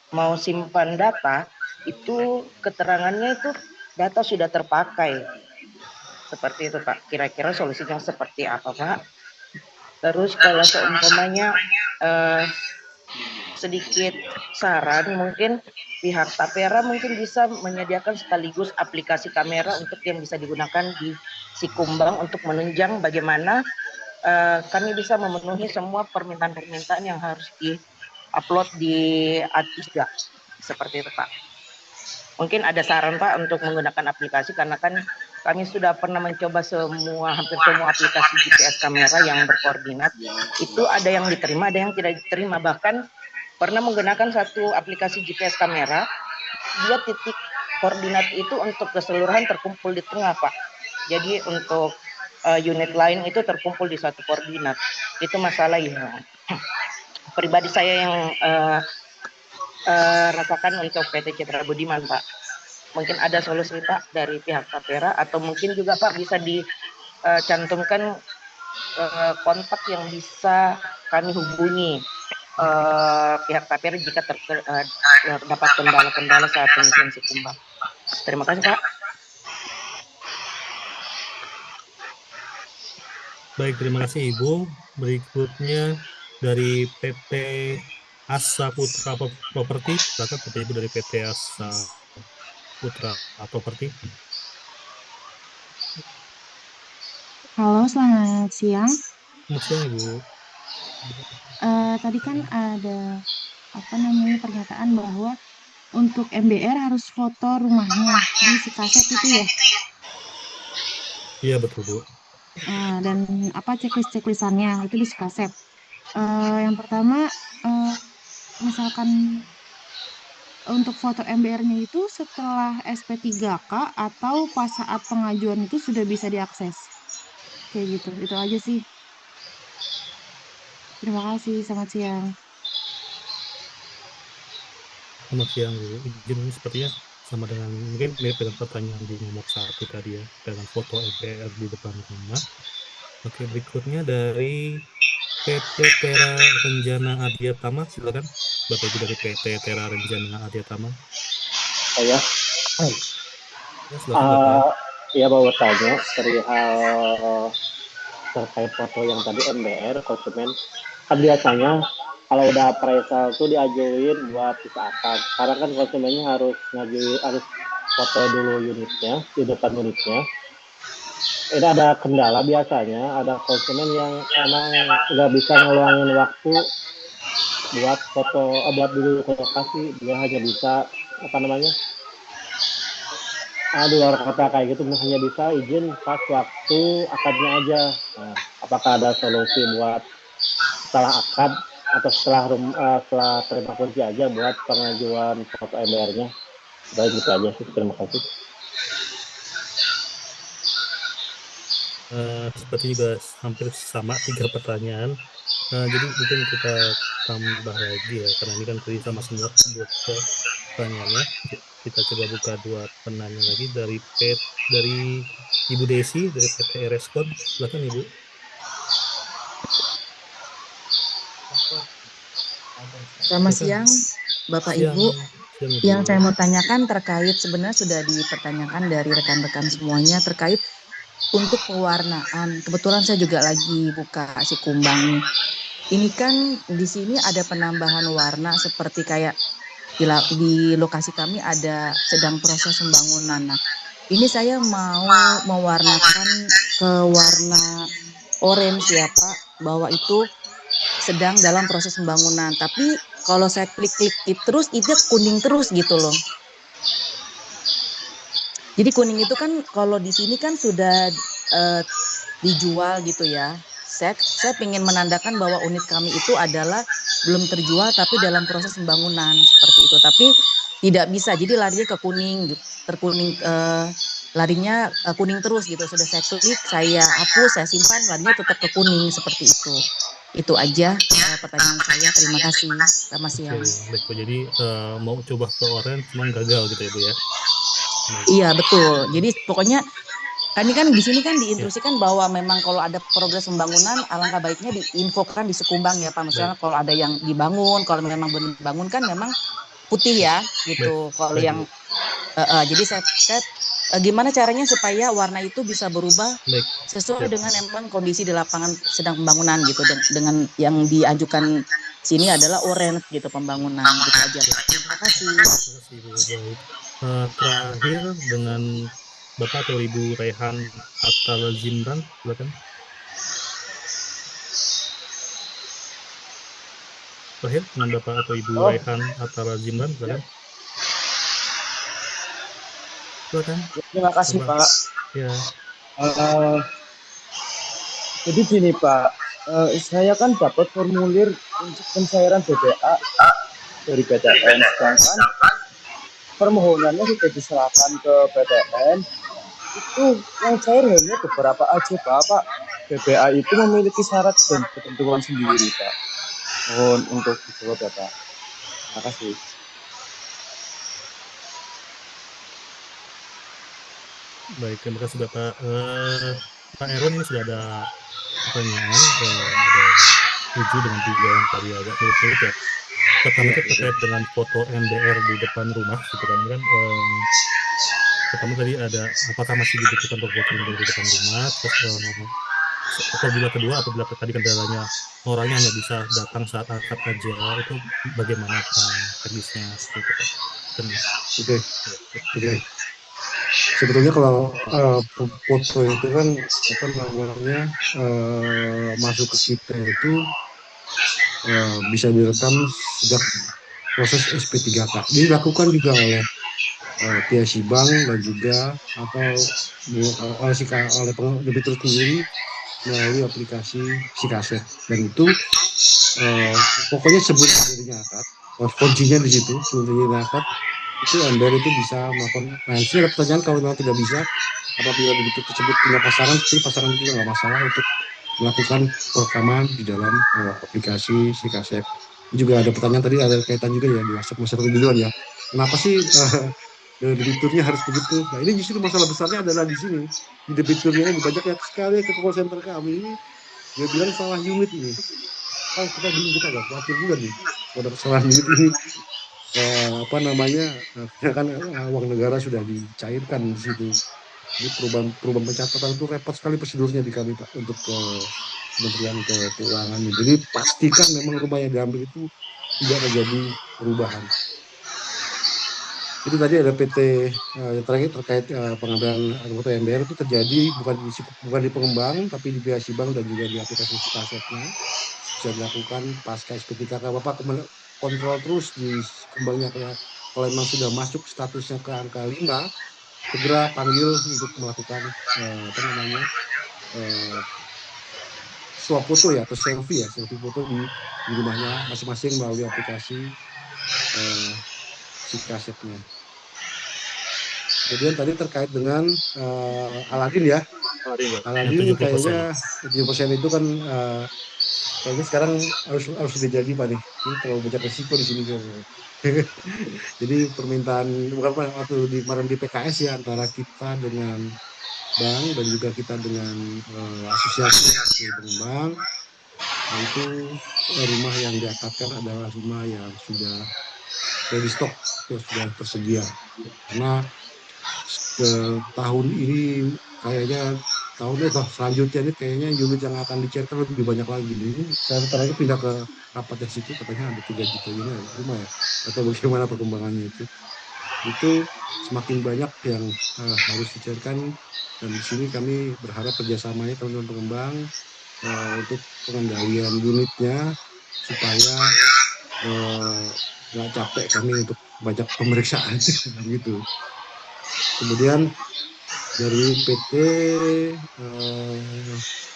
mau simpan data, itu keterangannya itu data sudah terpakai. Seperti itu, Pak. Kira-kira solusinya seperti apa, Pak? Terus kalau seumpamanya sedikit saran, mungkin pihak Tapera mungkin bisa menyediakan sekaligus aplikasi kamera untuk yang bisa digunakan di si kumbang untuk menunjang bagaimana kami bisa memenuhi semua permintaan-permintaan yang harus di-upload di A3. Seperti itu, Pak. Mungkin ada saran, Pak, untuk menggunakan aplikasi, karena kan kami sudah pernah mencoba hampir semua aplikasi GPS kamera yang berkoordinat. Itu ada yang diterima, ada yang tidak diterima. Bahkan pernah menggunakan satu aplikasi GPS kamera, dia titik koordinat itu untuk keseluruhan terkumpul di tengah, Pak. Jadi untuk unit lain itu terkumpul di satu koordinat. Itu masalah yang pribadi saya yang rasakan untuk PT Citra Budiman, Pak. Mungkin ada solusi, Pak, dari pihak Tapera, atau mungkin juga, Pak, bisa dicantumkan kontak yang bisa kami hubungi pihak Tapera jika dapat kendala-kendala saat pengisian si kumbang. Terima kasih, Pak. Baik, terima kasih Ibu. Berikutnya dari PT Asa Putra Properti. Silakan Bapak Ibu dari PT Asa Putra Properti. Halo, selamat siang. Selamat siang Ibu. Tadi kan ada pernyataan bahwa untuk MBR harus foto rumahnya di si kaset itu ya. Iya betul Bu. Dan checklist-checklistannya itu di si kaset. Yang pertama, misalkan untuk foto MBR-nya itu setelah SP3K atau pas saat pengajuan itu sudah bisa diakses. Kayak gitu, itu aja sih. Terima kasih, selamat siang. Selamat siang Bu. Izin sepertinya sama dengan mungkin mirip dengan pertanyaan di nomor 1 tadi ya, dengan foto MBR di depan rumah. Oke, berikutnya dari PT Tera Renjana Adiatama, silakan Bapak Ibu dari PT Tera Renjana Adiatama. Saya Ya, silakan Bapak. ya mau bertanya perihal terkait foto yang tadi MBR konsumen. Kan biasanya kalau udah appraisal tuh diajuin buat disaat, karena kan konsumennya harus foto dulu unitnya di depan unitnya. Ini ada kendala, biasanya ada konsumen yang emang nggak bisa ngeluangin waktu buat buat dulu ke lokasi. Dia hanya bisa di luar kota kayak gitu, hanya bisa izin pas waktu akadnya aja. Nah, apakah ada solusi buat setelah akad atau setelah terima kunci aja buat pengajuan foto MBR-nya? Baik, gitu aja sih. Terima kasih. Seperti juga hampir sama 3 pertanyaan. Jadi mungkin kita tambah lagi ya, karena ini kan tadi sama semua 2 pertanyaannya. Kita coba buka 2 penanya lagi dari Ibu Desi dari PT Respon. Silakan Ibu. Selamat siang Bapak Ibu. Yang saya mau tanyakan terkait, sebenarnya sudah dipertanyakan dari rekan-rekan semuanya, terkait untuk pewarnaan, kebetulan saya juga lagi buka si kumbang nih. Ini kan di sini ada penambahan warna seperti kayak di lokasi kami ada sedang proses pembangunan. Nah, ini saya mau mewarnakan ke warna orange ya Pak, bahwa itu sedang dalam proses pembangunan. Tapi kalau saya klik-klik terus, itu kuning terus gitu loh. Jadi kuning itu kan kalau di sini kan sudah dijual gitu ya. Saya ingin menandakan bahwa unit kami itu adalah belum terjual tapi dalam proses pembangunan seperti itu. Tapi tidak bisa. Jadi larinya ke kuning, terkuning larinya kuning terus gitu. Sudah saya klik, saya hapus, saya simpan, larinya tetap ke kuning seperti itu. Itu aja pertanyaan saya. Terima kasih. Selamat siang. Baik, Bu. Jadi mau coba ke orange cuman gagal gitu ya, Bu ya. Iya, betul. Jadi pokoknya ini kan di sini kan diinstruksikan bahwa memang kalau ada progres pembangunan, alangkah baiknya diinfokan di Sekumbang ya Pak. Misalnya kalau ada yang dibangun, kalau memang belum dibangun kan memang putih ya gitu. Kalau yang jadi saya gimana caranya supaya warna itu bisa berubah sesuai dengan memang kondisi di lapangan sedang pembangunan gitu. Dengan yang diajukan sini adalah orange gitu pembangunan gitu aja Pak. Terima kasih. Baik. Terakhir dengan Bapak atau Ibu Rehan Atal Zimran, silakan. Terakhir dengan Bapak atau Ibu Rehan Atal Zimran, silakan. Silakan. Terima kasih Pak. Ya. Jadi gini Pak, saya kan dapat formulir untuk pencairan BPA dari PTN, sedangkan permohonannya sudah diserahkan ke PTN. Itu yang cair hanya beberapa aja Pak. BPA itu memiliki syarat dan ketentuan sendiri Pak. Mohon untuk dijawab ya Pak. Terima kasih. Baik, terima kasih Bapak. Pak Erwan, ini sudah ada pertanyaan, ada 7 dengan 3 yang tadi agak mirip-mirip ya. Pertama itu terkait dengan foto MBR di depan rumah, gitu kan. Pertama tadi ada, apakah masih dibutuhkan untuk foto MBR di depan rumah? Terus apabila tadi kendalanya orangnya hanya bisa datang saat akad aja, itu bagaimana teknisnya? Oke. Sebetulnya kalau foto itu kan apa namanya masuk ke kita itu bisa direkam sejak proses SP3K. Dilakukan juga oleh pihak si bank dan juga oleh debitur sendiri melalui aplikasi si kaset, dan itu pokoknya sebelum terjadinya akad, kuncinya di situ. Sebelum terjadinya akad itu MBR itu bisa melakukan. Nah, ini ada pertanyaan, kalau memang tidak bisa, apabila debitur tersebut punya pasangan, jadi pasangan itu nggak masalah untuk melakukan perekaman di dalam aplikasi si kaset. Juga ada pertanyaan tadi, ada kaitan juga ya di WhatsApp masyarakat duluan ya. Kenapa sih debiturnya harus begitu? Nah, ini justru masalah besarnya adalah di sini, di debiturnya ini. Banyak yang sekali ke call center kami ini, dia bilang salah unit ini. Kan kita bingung, kita agak khawatir juga nih pada salah unit ini. Apa namanya, kan uang negara sudah dicairkan di situ. Jadi perubahan pencatatan itu repot sekali prosedurnya di kami Pak, untuk Kementerian Keuangan. Jadi pastikan memang rumah yang diambil itu tidak terjadi perubahan. Itu tadi ada PT yang terakhir terkait pengambilan anggota MBR itu terjadi bukan di pengembang, tapi di pihak bank dan juga di aplikasi kasetnya bisa dilakukan pasca SP3K. Bapak kontrol terus di kembangnya, kalau memang sudah masuk statusnya ke angka 5, segera panggil untuk melakukan swap foto ya, atau selfie foto di rumahnya masing-masing melalui aplikasi si kasetnya. Kemudian tadi terkait dengan Aladin ya. Aladin kayaknya 7% itu kan kayaknya sekarang harus jadi Pak nih. Ini terlalu banyak resiko di sini. Jadi permintaan bukan waktu kemarin di PKS ya, antara kita dengan bank dan juga kita dengan asosiasi pengembang. Nah, itu rumah yang diakadkan adalah rumah yang sudah ready stock, sudah tersedia. Karena tahun ini kayaknya tahun selanjutnya ini kayaknya unit yang akan dicairkan lebih banyak lagi. Ini saya terakhir pindah ke rapat yang situ katanya ada 3 juta unit rumah ya, atau bagaimana perkembangannya itu semakin banyak yang harus dicairkan, dan di sini kami berharap kerjasamanya teman-teman pengembang untuk pengendalian unitnya supaya nggak capek kami untuk banyak pemeriksaan gitu. Kemudian dari PT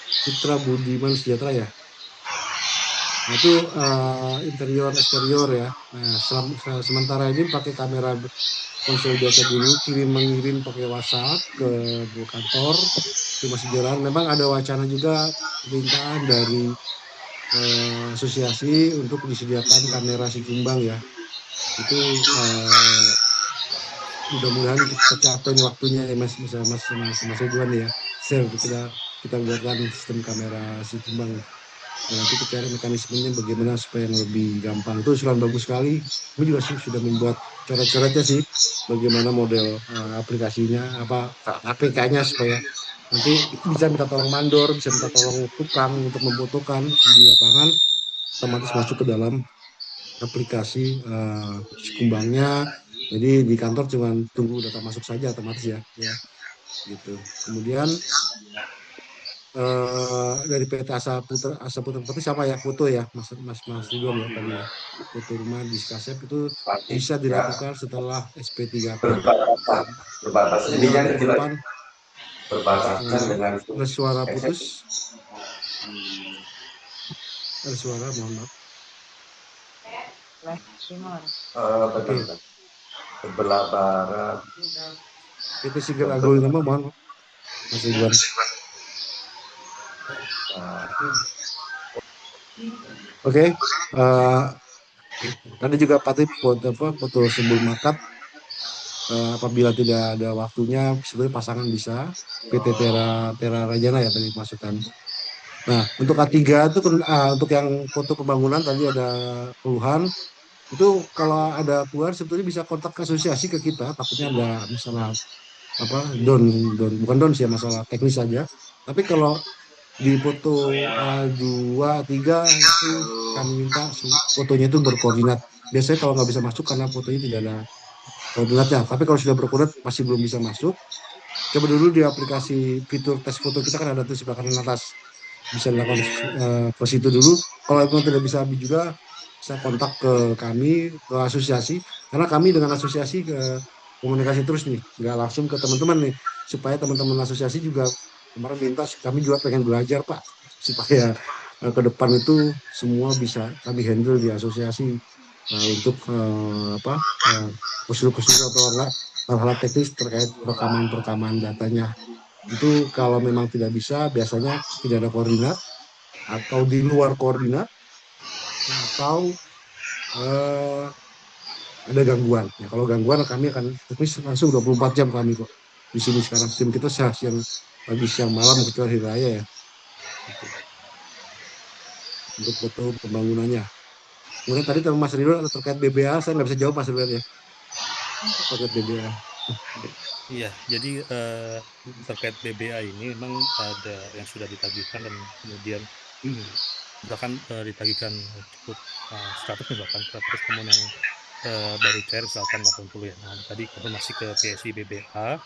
Citra Budiman Sejahtera ya. Nah itu interior eksterior ya. Nah sementara ini pakai kamera ponsel biasa dulu, mengirim pakai WhatsApp ke kantor itu masih jalan. Memang ada wacana juga permintaan dari asosiasi untuk disediakan kamera Sikumbang ya. Itu mudah-mudahan tercapai nih waktunya ya Mas Ridwan ya. Kita buatkan sistem kamera Sikumbang. Dan nanti kita cari mekanismenya bagaimana supaya yang lebih gampang. Itu usulan bagus sekali. Kami juga sudah membuat coret-coretnya sih, bagaimana model aplikasinya, APK-nya supaya nanti bisa minta tolong mandor, bisa minta tolong tukang untuk memfotokan di lapangan, otomatis masuk ke dalam aplikasi Sikumbangnya. Jadi di kantor cuma tunggu data masuk saja otomatis ya gitu. Kemudian dari PT Asa Putra Putri sama ya, foto ya Mas Ridwan ya tadi ya, foto rumah di Skasep itu bisa dilakukan setelah SP3K. Berbatasan Tinggal dengan di depan berbatasan dengan ada suara putus, ada suara, mohon maaf. Oke. Sebelah barat PT Sigel Agro nama mohon Mas Ridwan. Oke. Tadi juga pasti foto sebelum akad, apabila tidak ada waktunya sebenarnya pasangan bisa PT Tera Rajana ya tadi masukkan. Nah untuk K3 itu untuk yang foto pembangunan tadi ada keluhan itu, kalau ada keluar sebetulnya bisa kontak ke asosiasi ke kita, takutnya ada masalah bukan sih ya, masalah teknis saja. Tapi kalau di foto 2, 3 itu kami minta fotonya itu berkoordinat. Biasanya kalau nggak bisa masuk karena fotonya tidak ada koordinatnya. Tapi kalau sudah berkoordinat masih belum bisa masuk, coba dulu di aplikasi fitur tes foto kita kan ada tuh sebelah kanan atas, bisa dilakukan ke situ dulu. Kalau memang tidak bisa juga bisa kontak ke kami, ke asosiasi, karena kami dengan asosiasi komunikasi terus nih, nggak langsung ke teman-teman nih, supaya teman-teman asosiasi juga kemarin minta, kami juga pengen belajar Pak, supaya ke depan itu semua bisa kami handle di asosiasi untuk usul-usul atau enggak hal-hal teknis terkait rekaman datanya. Itu kalau memang tidak bisa, biasanya tidak ada koordinat atau di luar koordinat atau ada gangguan. Ya, kalau gangguan kami akan teknis langsung 24 jam kami kok. Di sini sekarang tim kita siang pagi siang malam kecuali hari raya ya. Gitu. Untuk foto pembangunannya. Kemudian tadi sama Mas Ridwan terkait BBA, saya nggak bisa jawab Mas Ridwan ya. Terkait BBA. Iya, jadi terkait BBA ini memang ada yang sudah ditagihkan dan kemudian bahkan ditagihkan cukup 100 bahkan 100, kemudian yang baru cair misalkan 80 ya. Nah, tadi konfirmasi ke PSI BBA,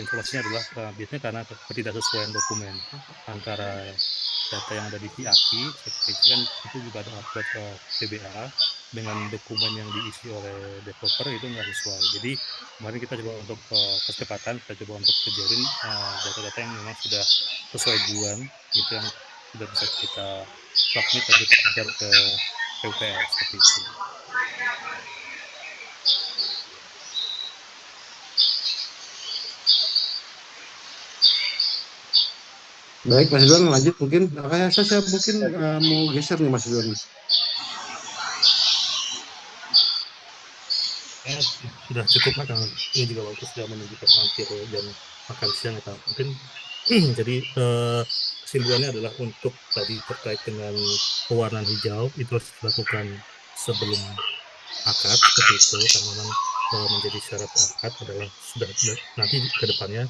informasinya adalah biasanya karena ketidaksesuaian dokumen antara data yang ada di TIAKI, kan itu juga ada upload ke BBA dengan dokumen yang diisi oleh developer itu nggak sesuai. Jadi kemarin kita coba untuk percepatan, kita coba untuk kejarin data-data yang memang sudah sesuai bulan, gitu yang sudah bisa kita submit dan kita kejar ke PUPR seperti itu. Baik Mas Ridwan, lanjut mungkin. Saya mungkin mau geser nih Mas Ridwan. Sudah cukup kan, ini juga waktu sudah menunjukkan hampir jam makan siang ya, mungkin. Jadi kesimpulannya adalah untuk tadi terkait dengan pewarnaan hijau itu harus dilakukan sebelum akad seperti itu, karena memang menjadi syarat akad adalah sudah nanti ke depannya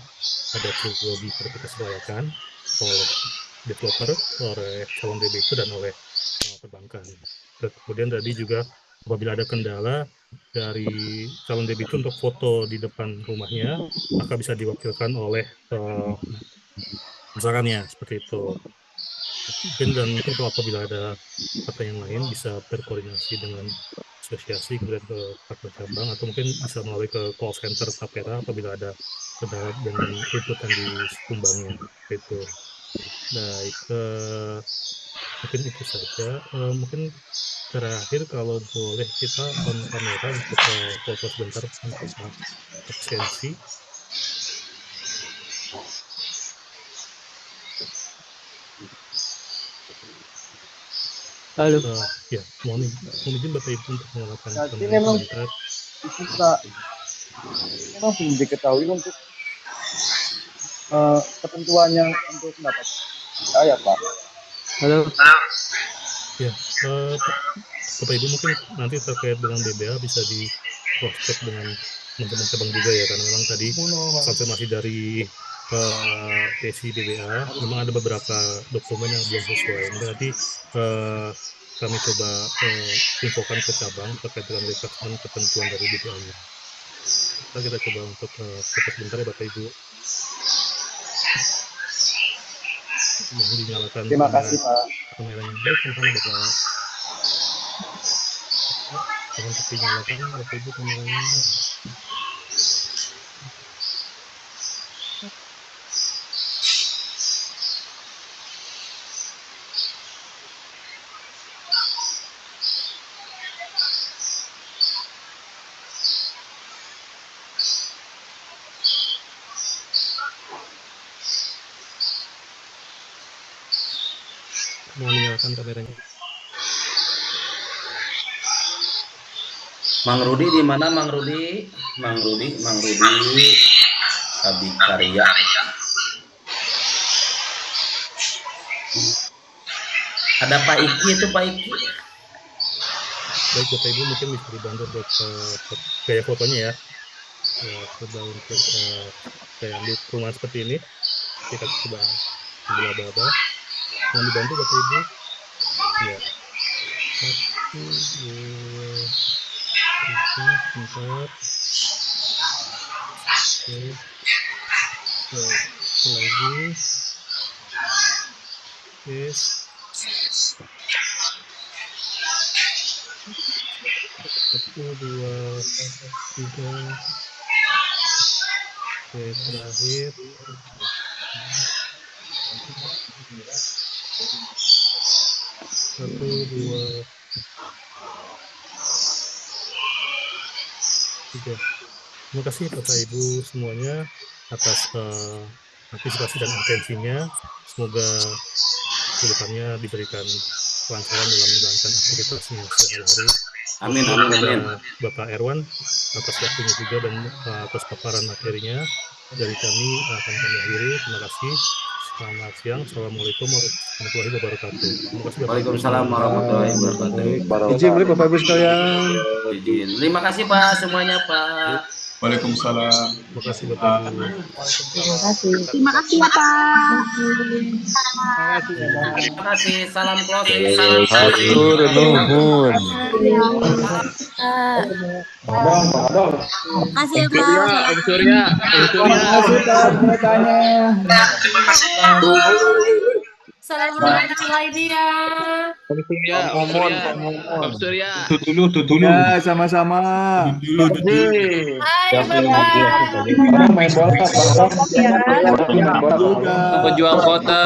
ada trilogi verifikasi kelayakan oleh developer, oleh calon debitur dan oleh perbankan. Kemudian tadi juga apabila ada kendala dari calon debitur untuk foto di depan rumahnya, maka bisa diwakilkan oleh pasangannya seperti itu. Mungkin kalau apabila ada pertanyaan lain bisa berkoordinasi dengan asosiasi kemudian ke kantor cabang atau mungkin bisa melalui ke call center Tapera apabila ada kendala dengan input yang disumbangnya itu. Baik, mungkin itu saja. Mungkin terakhir kalau boleh kita on kamera untuk foto sebentar untuk absensi. Halo. Ya, mohon izin Bapak Ibu untuk menyalakan Jadi kamera memang sebentar. itu Kak, memang belum diketahui untuk ketentuannya untuk mendapat ya Pak. Halo. Ya, Bapak Ibu mungkin nanti terkait dengan BBA bisa di cross check dengan teman-teman cabang juga ya, karena memang tadi konfirmasi dari PSI BBA memang ada beberapa dokumen yang belum sesuai. Mungkin nanti kami coba infokan ke cabang terkait dengan reflection ketentuan dari BBA-nya. Kita coba untuk fokus sebentar ya Bapak Ibu. Mohon dinyalakan Terima kasih Pak. kameranya. Baik, sama-sama Bapak. Mohon untuk dinyalakan Bapak Ibu kameranya. Mohon dinyalakan kameranya. Mang Rudi di mana Mang Rudi? Mang Rudi Abikarya. Ada Pak Iki itu Pak Iki. Baik Bapak Ibu mungkin bisa dibantu untuk gaya fotonya ya. Ya, coba untuk kayak ambil perumahan seperti ini. Kita coba ambil aba-aba. Mohon dibantu Bapak Ibu. Ya. 1, 2, 3, sebentar. Oke. Lagi. Yes. 1, 2, 3. Oke, terakhir. 1, 2, 3. Terima kasih Bapak Ibu semuanya atas antisipasi dan atensinya. Semoga kedepannya diberikan kelancaran dalam menjalankan aktivitasnya sehari-hari. Amin. Bapak Erwan atas waktunya juga dan atas paparan materinya. Dari kami akan kami akhiri. Terima kasih. Selamat siang. Assalamualaikum warahmatullahi wabarakatuh. Terima kasih Bapak. Waalaikumsalam warahmatullahi wabarakatuh. Izin boleh Bapak Ibu sekalian. Izin. Terima kasih Pak semuanya Pak. Waalaikumsalam. Terima kasih Bapak Ibu. Terima kasih. Terima kasih ya Pak. Terima kasih. Salam closing. Hatur nuhun. Makasih ya Pak. Om Surya. Assalamualaikum ya. Om Surya. Tuh dulu. Ya, sama-sama. Hai Bapak. Main bola, Pejuang kota.